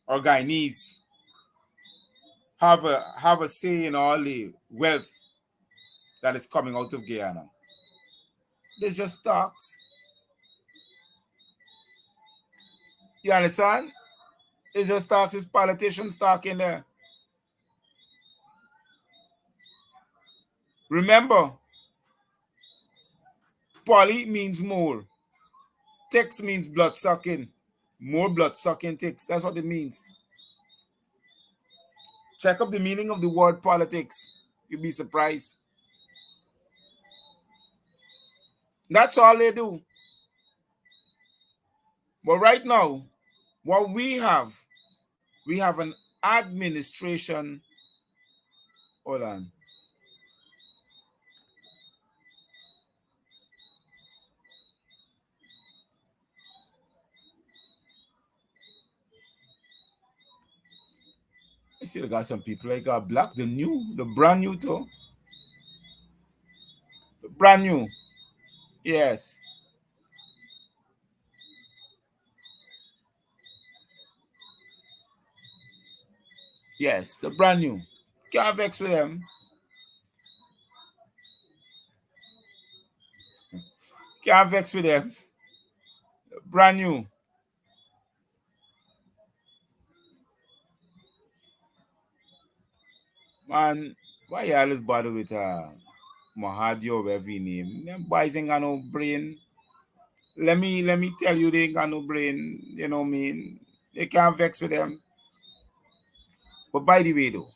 or Guyanese have a say in all the wealth that is coming out of Guyana. There's just talks. You understand? It's just talks. It's politicians talking there. Remember, poly means more. Ticks means blood sucking. More blood sucking ticks. That's what it means. Check up the meaning of the word politics. You'll be surprised. That's all they do. But right now, what we have an administration. Hold on. I still got some people like black, the brand new too. The brand new. Yes. Yes, the brand new. Can't vex with them. Can't vex with them. Brand new. Man, why you always bother with Mahadi or whatever your name? Them boys ain't got no brain. Let me tell you, they ain't got no brain. You know what I mean? They can't vex with them. But by the way, though,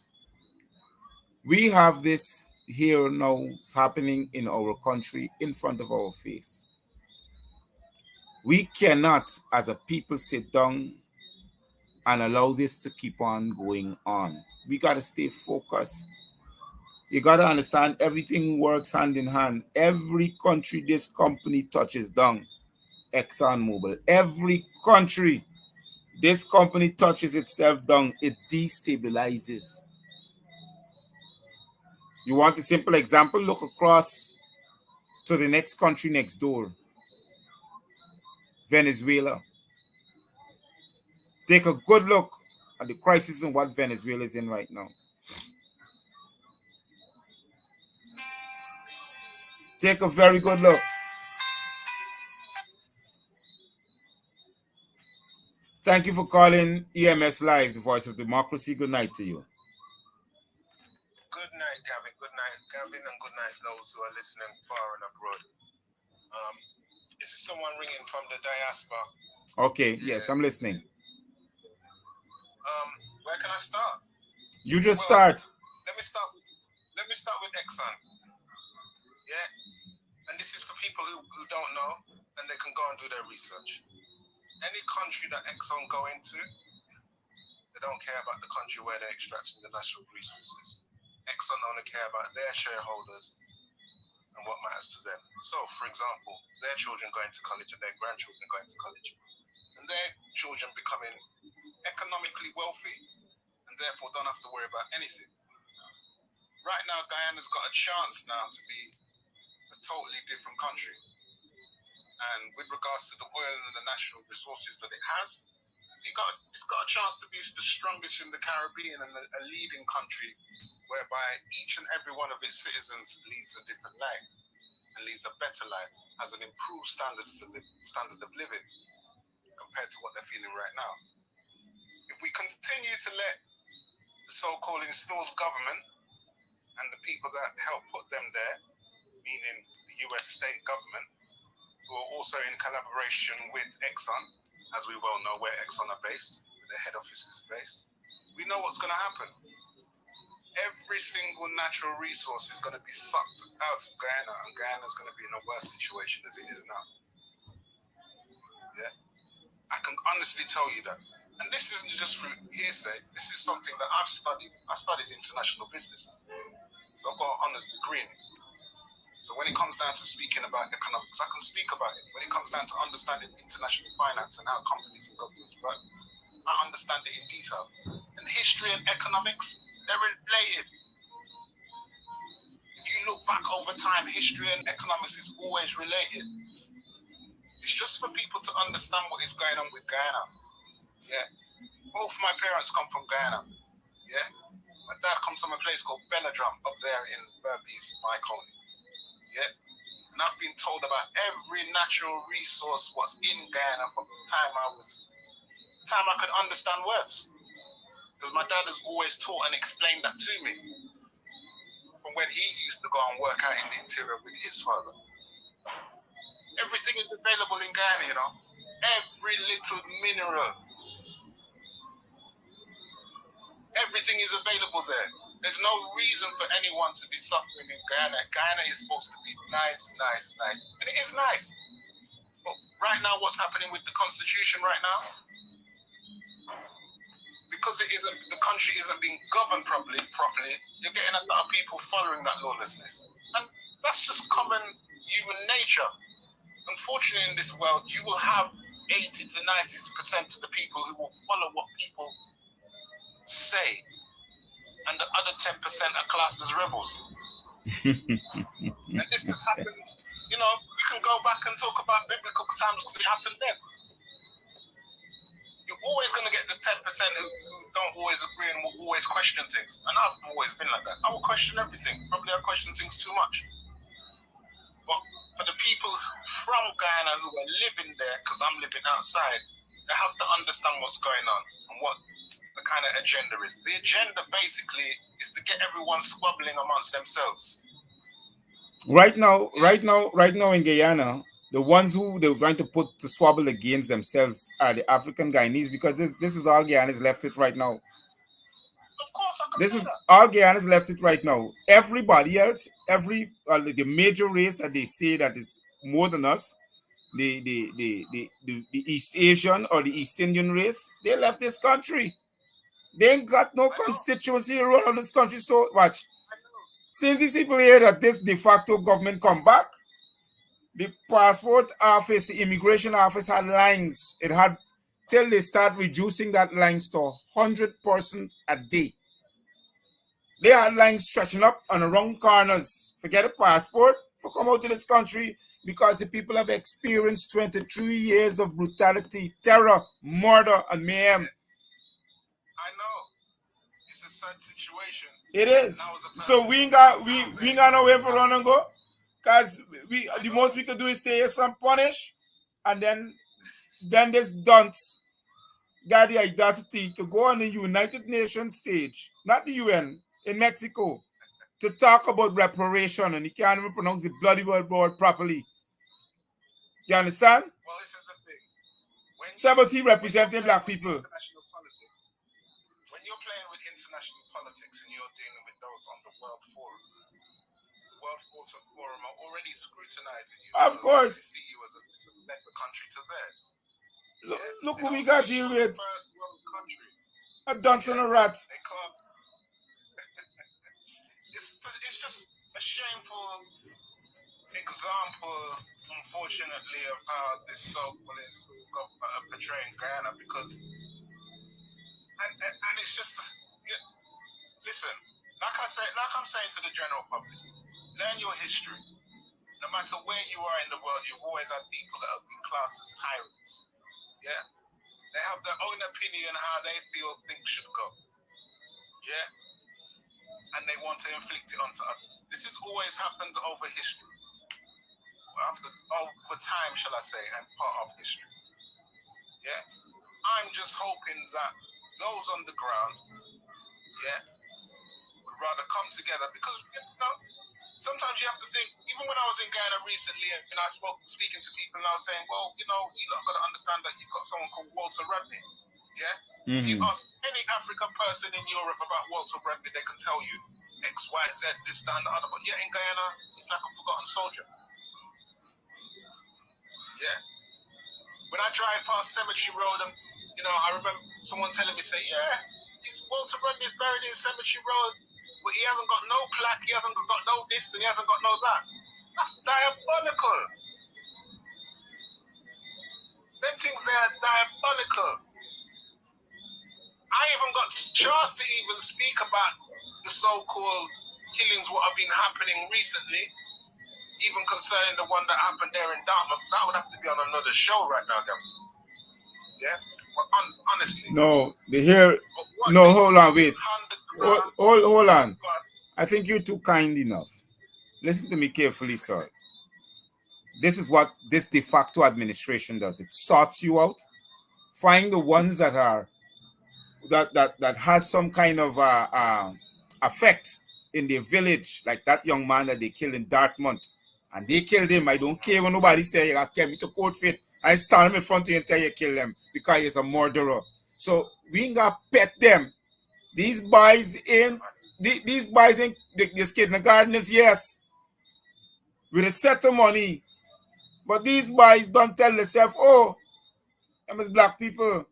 we have this here now happening in our country in front of our face. We cannot, as a people, sit down and allow this to keep on going on. We got to stay focused. You got to understand everything works hand in hand. Every country this company touches down, ExxonMobil, every country this company touches itself down, it destabilizes. You want a simple example? Look across to the next country next door, Venezuela. Take a good look at the crisis and what Venezuela is in right now. Take a very good look. Thank you for calling EMS Live, the voice of democracy. Good night to you. Good night, Gavin. Good night, Gavin, and good night, those who are listening far and abroad. This is someone ringing from the diaspora. Okay, yes, I'm listening. Where can I start? You just start. Let me start with Exxon. Yeah, and this is for people who don't know, and they can go and do their research. Any country that Exxon go into, they don't care about the country where they're extracting the natural resources. Exxon only care about their shareholders and what matters to them. So, for example, their children going to college and their grandchildren going to college, and their children becoming economically wealthy and therefore don't have to worry about anything. Right now, Guyana's got a chance now to be a totally different country. And with regards to the oil and the natural resources that it has, it's got a chance to be the strongest in the Caribbean and a leading country whereby each and every one of its citizens leads a different life and leads a better life, has an improved standard of living compared to what they're feeling right now. If we continue to let the so-called installed government and the people that help put them there, meaning the US state government, who are also in collaboration with Exxon, as we well know where Exxon are based, where their head office is based, we know what's going to happen. Every single natural resource is going to be sucked out of Guyana, and Guyana is going to be in a worse situation as it is now. Yeah, I can honestly tell you that. And this isn't just through hearsay. This is something that I've studied. I studied international business, so I've got an honours degree in it. So when it comes down to speaking about economics, I can speak about it. When it comes down to understanding international finance and how companies and governments work, I understand it in detail. And history and economics, they're related. If you look back over time, history and economics is always related. It's just just for people to understand what is going on with Guyana. Yeah. Both my parents come from Guyana. Yeah. My dad comes from a place called Benadrum up there in Berbice, Mycone. Yeah. And I've been told about every natural resource what's in Guyana from the time I could understand words. Because my dad has always taught and explained that to me. From when he used to go and work out in the interior with his father. Everything is available in Guyana, you know. Every little mineral. Everything is available there. There's no reason for anyone to be suffering in Guyana. Guyana is supposed to be nice. And it is nice. But right now, what's happening with the constitution right now? Because the country isn't being governed properly, you're getting a lot of people following that lawlessness. And that's just common human nature. Unfortunately, in this world, you will have 80 to 90% of the people who will follow what people say. And the other 10% are classed as rebels. And this has happened, you know, we can go back and talk about biblical times because it happened then. You're always going to get the 10% who don't always agree and will always question things. And I've always been like that. I will question everything. Probably I question things too much. But for the people from Guyana who are living there, because I'm living outside, they have to understand what's going on and what the kind of agenda is. The agenda basically is to get everyone squabbling amongst themselves. Right now in Guyana, the ones who they're trying to put to squabble against themselves are the African Guyanese, because this is all Guyana's left it right now. Of course, I can This say is that. all Guyana's left it right now. Everybody else, the major race that they say that is more than us, the East Asian or the East Indian race, they left this country. They ain't got no constituency to run on this country. So watch. Since these people hear that this de facto government come back, the passport office, the immigration office had lines. It had till they start reducing that lines to 100% a day. They had lines stretching up on the wrong corners. Forget a passport for come out to this country, because the people have experienced 23 years of brutality, terror, murder, and mayhem. I know. It's a sad situation. It is. So we ain't got nowhere for run and go. Because the most we could do is stay here and punish. And then this dunce got the audacity to go on the United Nations stage, not the UN, in Mexico, to talk about reparation, and he can't even pronounce the bloody word properly. You understand? Well, this is the thing. Sabbaty representing black people. When you're playing with international politics and you're dealing with those on the World Forum, the World Forum are already scrutinizing you. Of course. They see you as a better country to theirs. Look who we got to deal with. First world country. A dunce and a rat. They can't. It's just a shameful example, unfortunately, of how this so-called government are portraying Guyana, because and it's just, listen, like I'm saying to the general public, learn your history. No matter where you are in the world, you've always had people that have been classed as tyrants. Yeah, they have their own opinion how they feel things should go. Yeah, and they want to inflict it onto others. This has always happened over history, over time, shall I say, and part of history. Yeah, I'm just hoping that those on the ground, would rather come together, because sometimes you have to think. Even when I was in Guyana recently, and I speaking to people, and I was saying, well, you got to understand that you've got someone called Walter Rodney. Yeah. Mm-hmm. If you ask any African person in Europe about Walter Rodney, they can tell you X, Y, Z, this, that, and the other. But yeah, in Guyana, he's like a forgotten soldier. Yeah. When I drive past Cemetery Road, and I remember someone telling me, say, Walter Rodney's buried in Cemetery Road, but he hasn't got no plaque, he hasn't got no this, and he hasn't got no that. That's diabolical. Them things, they are diabolical. I even got a chance to even speak about the so-called killings what have been happening recently. Even concerning the one that happened there in Dartmouth, that would have to be on another show right now, Gavin. Yeah, but honestly, No, they hear. but what No, they hold on, use wait. on the ground. Hold on. God, I think you're too kind enough. Listen to me carefully, sir. This is what this de facto administration does. It sorts you out, find the ones that are that has some kind of effect in their village, like that young man that they killed in Dartmouth, and they killed him. I don't care when nobody say you got me to court fit. I stand him in front of you and tell you kill them because he's a murderer. So we ain't got pet them. These boys in these boys in this kid in the gardeners, yes, with a set of money. But these boys don't tell themselves, oh, them is black people.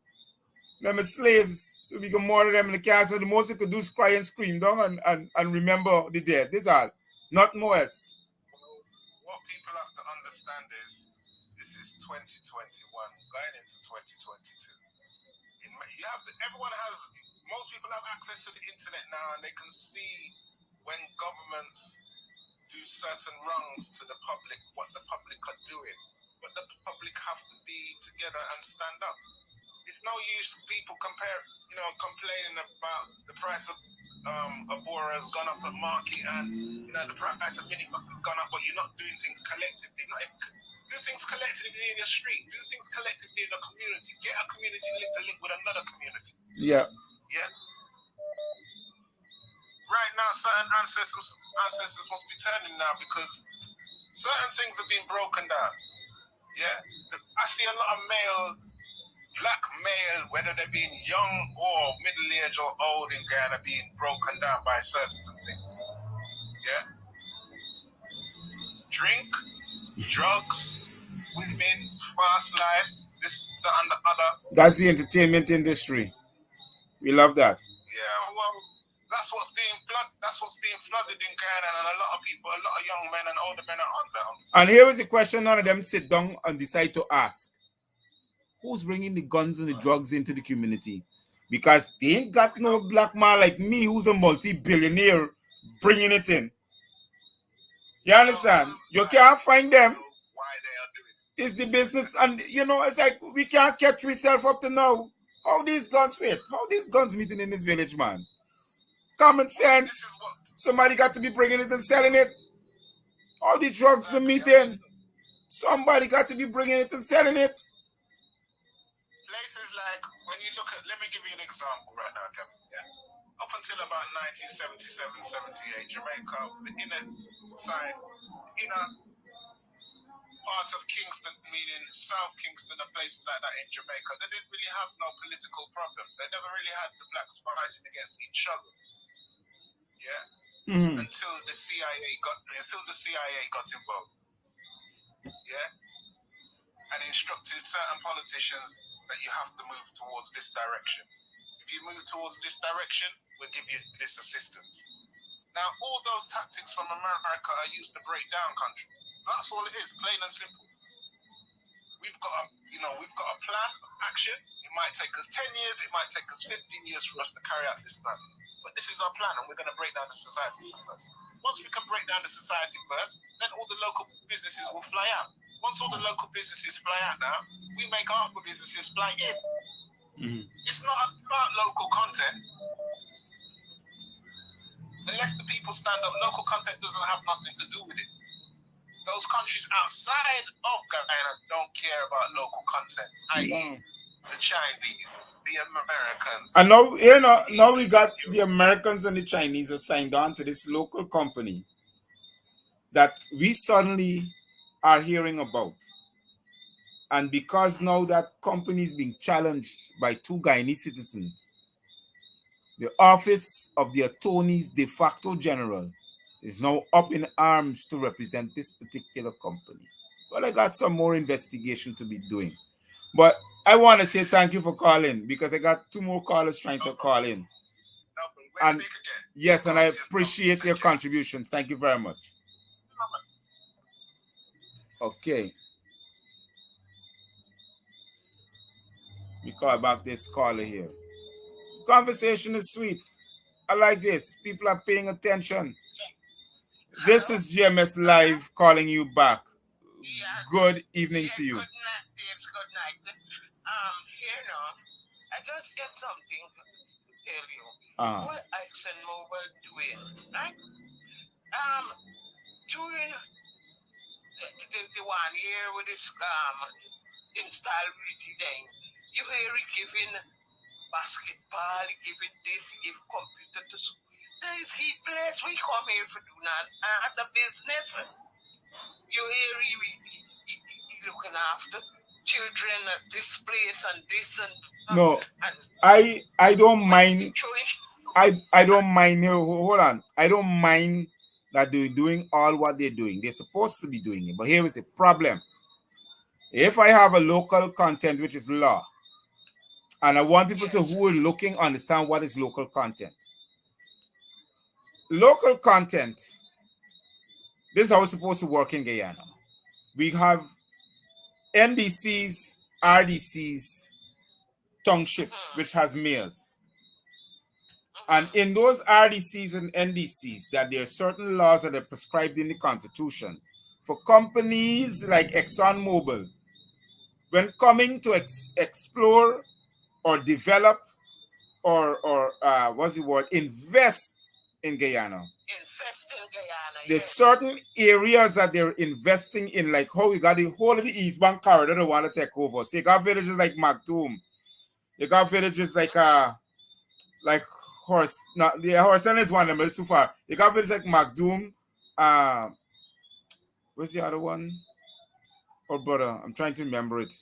Them as slaves, so we can murder them in the castle. The most they could do is cry and scream down and remember the dead. This all. Not more else. what people have to understand is this is 2021 going into 2022. You have everyone has, most people have access to the internet now, and they can see when governments do certain wrongs to the public, what the public are doing. But the public have to be together and stand up. It's no use people complaining about the price of a bora has gone up at market, and the price of minibus has gone up, but you're not doing things collectively. Do things collectively in your street. Do things collectively in a community. Get a community to link with another community. Yeah. Yeah. Right now, certain ancestors must be turning now because certain things have been broken down. Yeah. I see a lot of black male, whether they're being young or middle-aged or old in Ghana, being broken down by certain things. Yeah? Drink, drugs, women, fast life, this, that, and the other. That's the entertainment industry. We love that. Yeah, well, that's what's being flooded in Ghana, and a lot of young men and older men are on that. And here is the question none of them sit down and decide to ask. Who's bringing the guns and the drugs into the community? Because they ain't got no black man like me who's a multi-billionaire bringing it in. You understand? You can't find them. Why they are doing it. It's the business, and it's like we can't catch ourselves up to now. How these guns meeting in this village, man? Common sense. Somebody got to be bringing it and selling it. All the drugs the meeting. Somebody got to be bringing it and selling it. Places like, when you look at, let me give you an example right now, Kevin. Yeah. Up until about 1977, 78, Jamaica, the inner part of Kingston, meaning South Kingston and places like that in Jamaica, they didn't really have no political problems. They never really had the blacks fighting against each other. Yeah. Mm-hmm. Until the CIA got involved. Yeah. And instructed certain politicians that you have to move towards this direction. If you move towards this direction, we'll give you this assistance. Now, all those tactics from America are used to break down country. That's all it is, plain and simple. We've got a plan of action. It might take us 10 years, it might take us 15 years for us to carry out this plan. But this is our plan, and we're going to break down the society first. Once we can break down the society first, then all the local businesses will fly out. Once all the local businesses fly out now, we make our businesses fly in. Mm-hmm. It's not about local content. Unless the people stand up, local content doesn't have nothing to do with it. Those countries outside of Ghana don't care about local content, i.e. the Chinese, the Americans. And now we got the Americans and the Chinese are signed on to this local company that we suddenly are hearing about. And because now that company is being challenged by two Guyanese citizens, the office of the attorney's de facto general is now up in arms to represent this particular company. Well, I got some more investigation to be doing. But I want to say thank you for calling because I got two more callers trying to call in. And yes, and I appreciate your contributions. Thank you very much. Okay. We call back this caller here. Conversation is sweet. I like this. People are paying attention. This Hello? is GMS Uh-huh. Live calling you back. Yes. Good evening Yeah, to you. good night, babes. Good night. Here now. I just get something to tell you. Ah, What ExxonMobil doing, right? Um, during the 1 year with this instability thing, you hear it giving basketball, giving this, give computer to school. There is heat place we come here for do not the business. You hear he looking after children at this place and this no, and I don't when mind. I don't mind. Hold on. I don't mind that they're doing all what they're doing. They're supposed to be doing it. But here is the problem. If I have a local content which is law, and I want people to yes. who are looking understand what is local content. Local content, this is how it's supposed to work in Guyana. We have NDCs, RDCs, townships, Mm-hmm. which has mayors. And Mm-hmm. in those RDCs and NDCs, that there are certain laws that are prescribed in the Constitution for companies like ExxonMobil, when coming to explore or develop or what's the word, invest in Guyana. Invest in Guyana, There's yes. certain areas that they're investing in, like how we got the whole of the East Bank corridor they want to take over. So you got villages like Magdoum, you got villages like Horse. Not the Horseland is one of them, but it's too far. You got villages like Magdoum. Uh, what's the other one? Oh brother, I'm trying to remember it.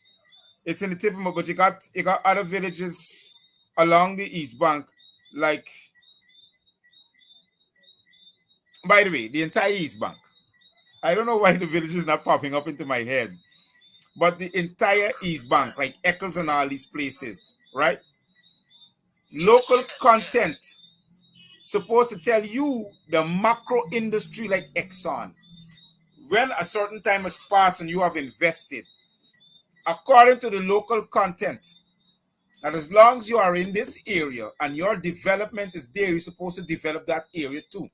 It's in the tip of my, but you got other villages along the East Bank, like, by the way, the entire East Bank. I don't know why the village is not popping up into my head, but the entire East Bank, like Eccles and all these places, right? Yes, Local yes, content yes. supposed to tell you the macro industry like Exxon. When a certain time has passed and you have invested, according to the local content, and as long as you are in this area and your development is there, you're supposed to develop that area too.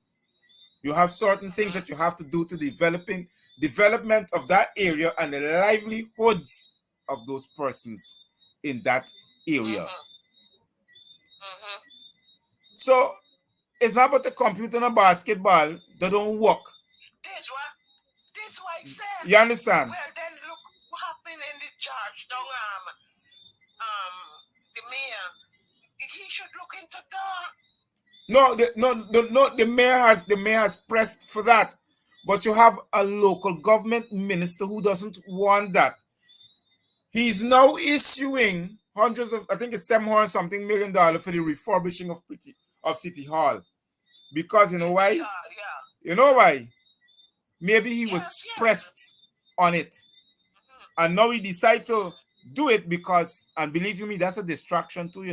You have certain things Mm-hmm. that you have to do to development of that area and the livelihoods of those persons in that area. Mm-hmm. Mm-hmm. So it's not about the computer and the basketball that don't work. This what I said. You understand? Well then look what happened in the church down the mayor. He should look into that. No, the mayor has pressed for that, but you have a local government minister who doesn't want that. He's now issuing hundreds of, I think it's $700 million for the refurbishing of City Hall. Because you know City why? Hall, yeah. You know why? Maybe he Yes, was yes. pressed on it. Mm-hmm. And now he decided to Mm-hmm. do it because, and believe you me, that's a distraction too.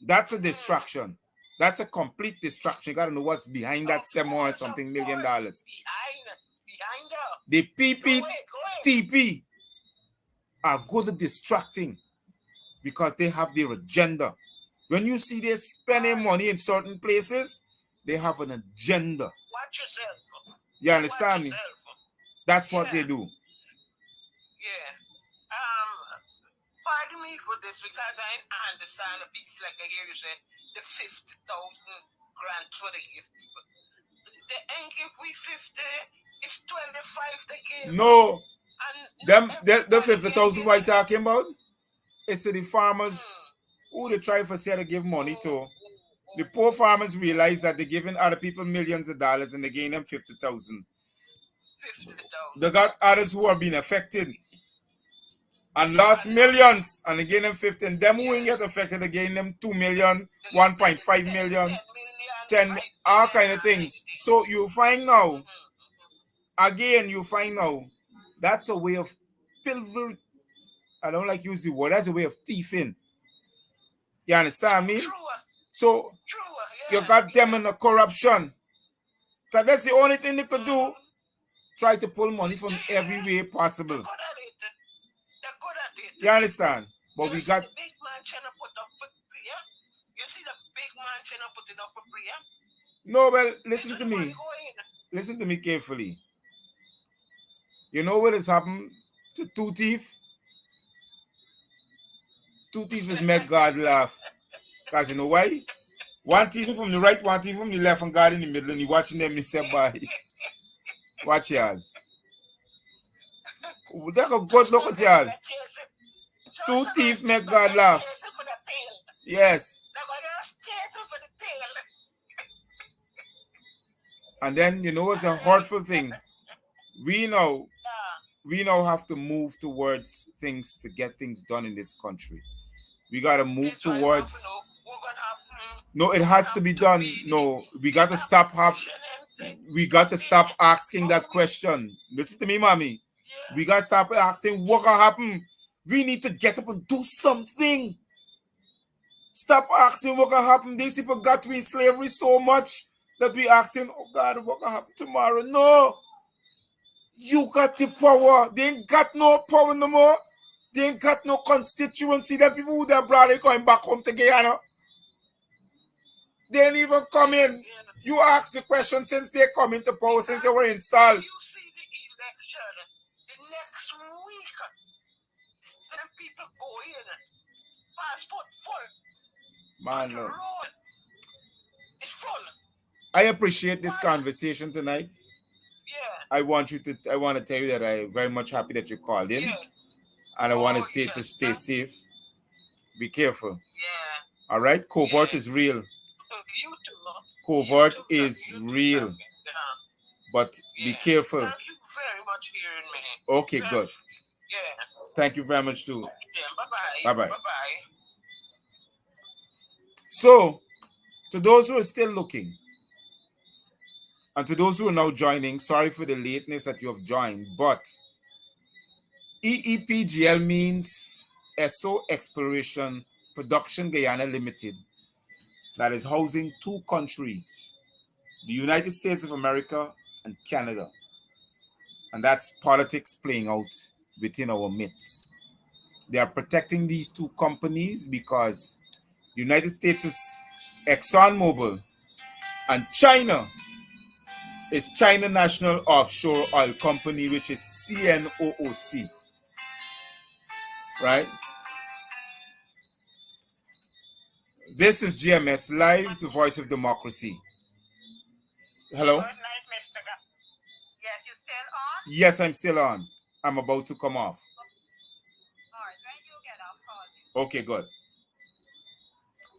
That's a Mm-hmm. distraction. That's a complete distraction. You gotta know what's behind that Of seven hundred course, of something million course. dollars. Behind her. The Go ahead, go ahead. PPTP are good at distracting because they have their agenda. When you see they spending Right. money in certain places, they have an agenda. Watch yourself. You Watch understand me? yourself. That's what they Yeah, do. yeah. Pardon me for this because I understand a piece like I hear you say the 50,000 grants for they give people. They ain't give we 50, it's 25 they give. No, And not them the everybody can 50,000 give what you it. talking about? It's to the farmers Hmm. who they try for say to give money Oh, to. oh, The oh, poor oh, farmers oh, realize that they're giving other people millions of dollars and they gain them 50,000. They 50,000. got others who are being affected and lost And nothing. millions and they gain them 50. And them who ain't get Yes. affected, they gain them 2 million, They get 1.5 million, 10 million, 10, 5 all million, kind of and things. anything. So you find now, Mm-hmm, mm-hmm. again, you find now, that's a way of pilfer. I don't like use the word. That's a way of thieving. You understand me? True, So you yeah, got them yeah. in the corruption. Cause that's the only thing they could do. Mm-hmm. Try to pull money from every Yeah, way they're possible. good at it. They're good at it. You understand? But You we see got the big man trying to put up for prayer? You see the big man trying to put it up for prayer? no. Well, This listen is to the money me. go Listen to me carefully. You know what has happened to Two Teeth? Two Teeth has make God laugh. Because you know why? One teeth from the right, one teeth from the left, and God in the middle, and he watching them, he said, bye. Watch y'all. Take a good look at y'all. Two teeth make God laugh. Yes. And then, you know, it's a hurtful thing. We know have to move towards things to get things done in this country. We got to move towards. No, it has to be done. No, we got to stop. We got to stop asking that question. Listen to me, mommy. We got to stop asking what can happen. We need to get up and do something. Stop asking what can happen. These people got to be in slavery so much that we asking, oh God, what can happen tomorrow? No. You got the power. They ain't got no power no more. They ain't got no constituency. Them people who their brother going back home to Guyana. They ain't even come in. You ask the question since they come into power, since they were installed. You see the election the next week. And people go in. Passport full. Man, look. It's full. I appreciate this conversation tonight. Yeah. I want to tell you that I'm very much happy that you called in. Yeah. And I want to say to stay safe. Be careful. Yeah. All right? Covert is real. You too. Covert is real. Yeah. But be careful. Thank you very much for hearing me. Okay, good. Yeah. Thank you very much too. Yeah, bye-bye. Bye-bye. Bye-bye. So, to those who are still looking, and to those who are now joining, sorry for the lateness that you have joined, but Eepgl means Esso Exploration Production Guyana Limited, that is housing two countries, the United States of America and Canada. And that's politics playing out within our midst. They are protecting these two companies because the United States is ExxonMobil and China is China National Offshore Oil Company, which is CNOOC. Right? This is GMS Live, the voice of democracy. Hello? Good night, Mr. Yes, you still on? Yes, I'm still on. I'm about to come off. All right, when you get off, call me. Okay, good.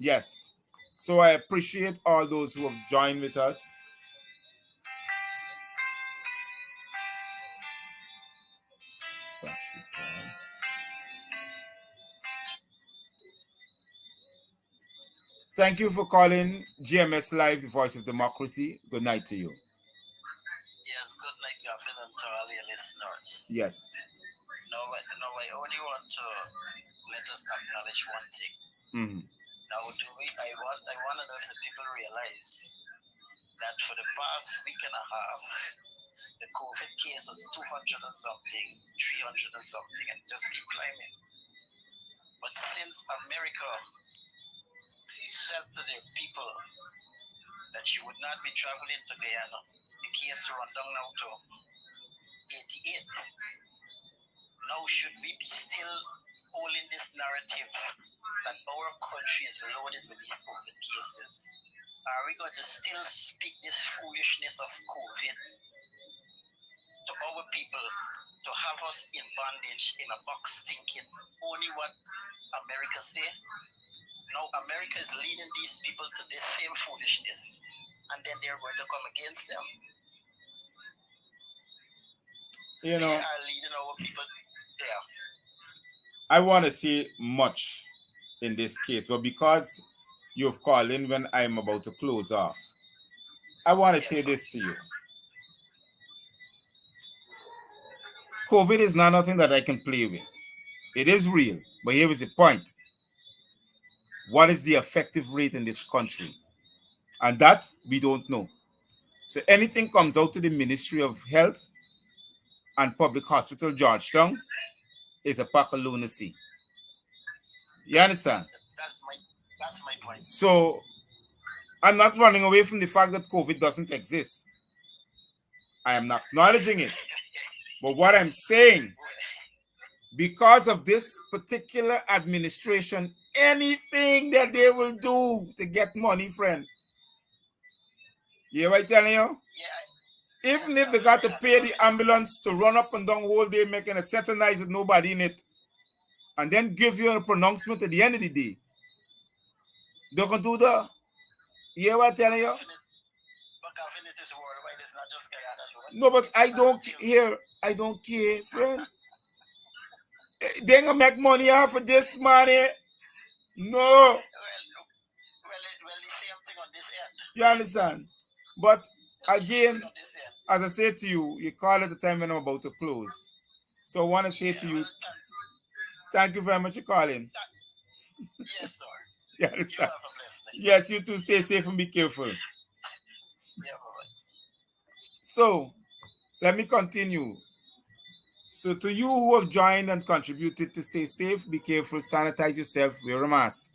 Yes. So I appreciate all those who have joined with us. Thank you for calling GMS Live, the voice of democracy. Good night to you. Yes, good night, Gavin, and to all your listeners. Yes. Now, I only want to let us acknowledge one thing. Mm-hmm. Now, I want to let the people realize that for the past week and a half, the COVID case was 200 and something, 300 and something, and just keep climbing. But since America said to the people that you would not be traveling to Guyana, the case run down now to 88. Now should we be still holding this narrative that our country is loaded with these COVID cases? Are we going to still speak this foolishness of COVID to our people, to have us in bondage in a box thinking only what America say? Now America is leading these people to this same foolishness, and then they're going to come against them. You know, they are leading our people there. I want to say much in this case, but because you've called in when I'm about to close off, I want to say this to you. COVID is not nothing that I can play with. It is real, but here is the point. What is the effective rate in this country? And that we don't know. So anything comes out to the Ministry of Health and Public Hospital Georgetown is a pack of lunacy. You understand? That's my point. So I'm not running away from the fact that COVID doesn't exist. I am not acknowledging it. But what I'm saying, because of this particular administration, anything that they will do to get money, friend. You hear what I'm telling you? Yeah, Even if they got to pay the ambulance to run up and down the whole day making a set of nights with nobody in it, and then give you a pronouncement at the end of the day, they can do that. You hear what I'm telling you? But Gavin, it is worldwide, it's not just Guyana alone. No, but It's I another don't field. care. I don't care, friend. They gonna make money off of this money. No. Well, the same thing on this end. You understand? But The same again, thing on this end. as I said to you, you call at the time when I'm about to close. So I want to say to you, Well, thank you very much for calling. yes, sir. You You understand? have a blessed night. Yes, you too. Stay safe and be careful. Yeah, bye-bye. So let me continue. So to you who have joined and contributed to stay safe, be careful, sanitize yourself, wear a mask.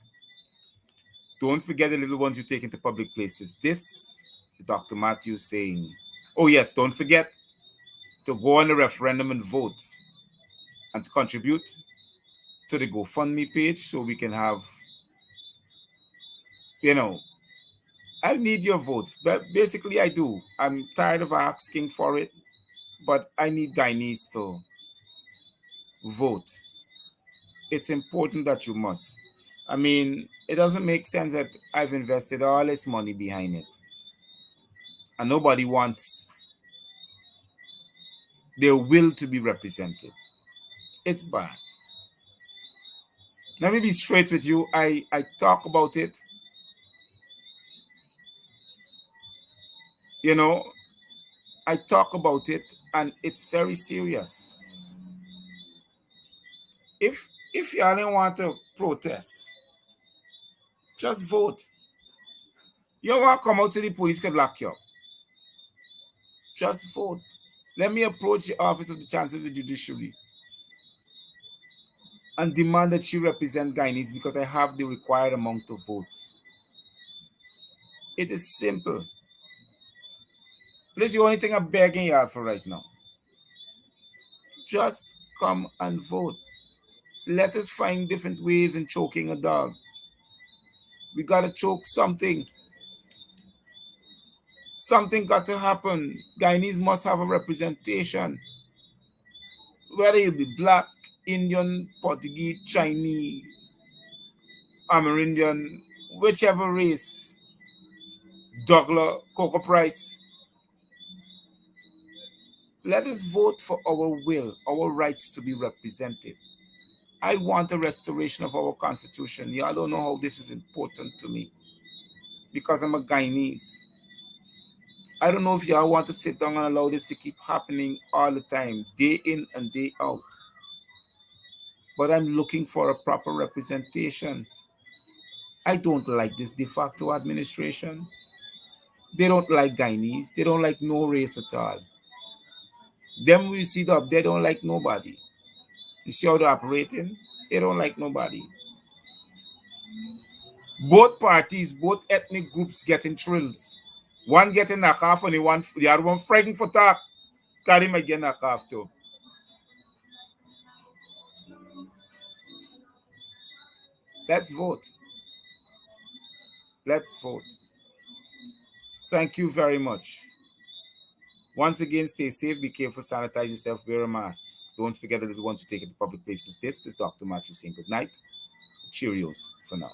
Don't forget the little ones you take into public places. This is Dr. Matthews saying, oh yes, don't forget to go on the referendum and vote and to contribute to the GoFundMe page so we can have, I need your votes. But basically, I do. I'm tired of asking for it, but I need Guyanese to vote. It's important that you must. I mean, it doesn't make sense that I've invested all this money behind it and nobody wants their will to be represented. It's bad. Let me be straight with you. I talk about it. I talk about it and it's very serious. If you don't want to protest, just vote. You don't want to come out to the police could lock you up. Just vote. Let me approach the office of the Chancellor of the Judiciary and demand that she represent Guyanese because I have the required amount of votes. It is simple. But it's the only thing I'm begging you for right now. Just come and vote. Let us find different ways in choking a dog. We gotta choke something. Something got to happen. Guyanese must have a representation. Whether you be black, Indian, Portuguese, Chinese, Amerindian, whichever race, Douglas, Coco Price. Let us vote for our will, our rights to be represented. I want a restoration of our constitution. Y'all don't know how this is important to me because I'm a Guyanese. I don't know if y'all want to sit down and allow this to keep happening all the time, day in and day out. But I'm looking for a proper representation. I don't like this de facto administration. They don't like Guyanese. They don't like no race at all. Them we see up, they don't like nobody. You see how they're operating? They don't like nobody. Both parties, both ethnic groups getting thrills. One getting knocked off and the other one frightened for talk. Carry might get knocked off too. Let's vote. Let's vote. Thank you very much. Once again, stay safe, be careful, sanitize yourself, wear a mask. Don't forget the little ones to take it to public places. This is Dr. Matthew saying good night. Cheerios for now.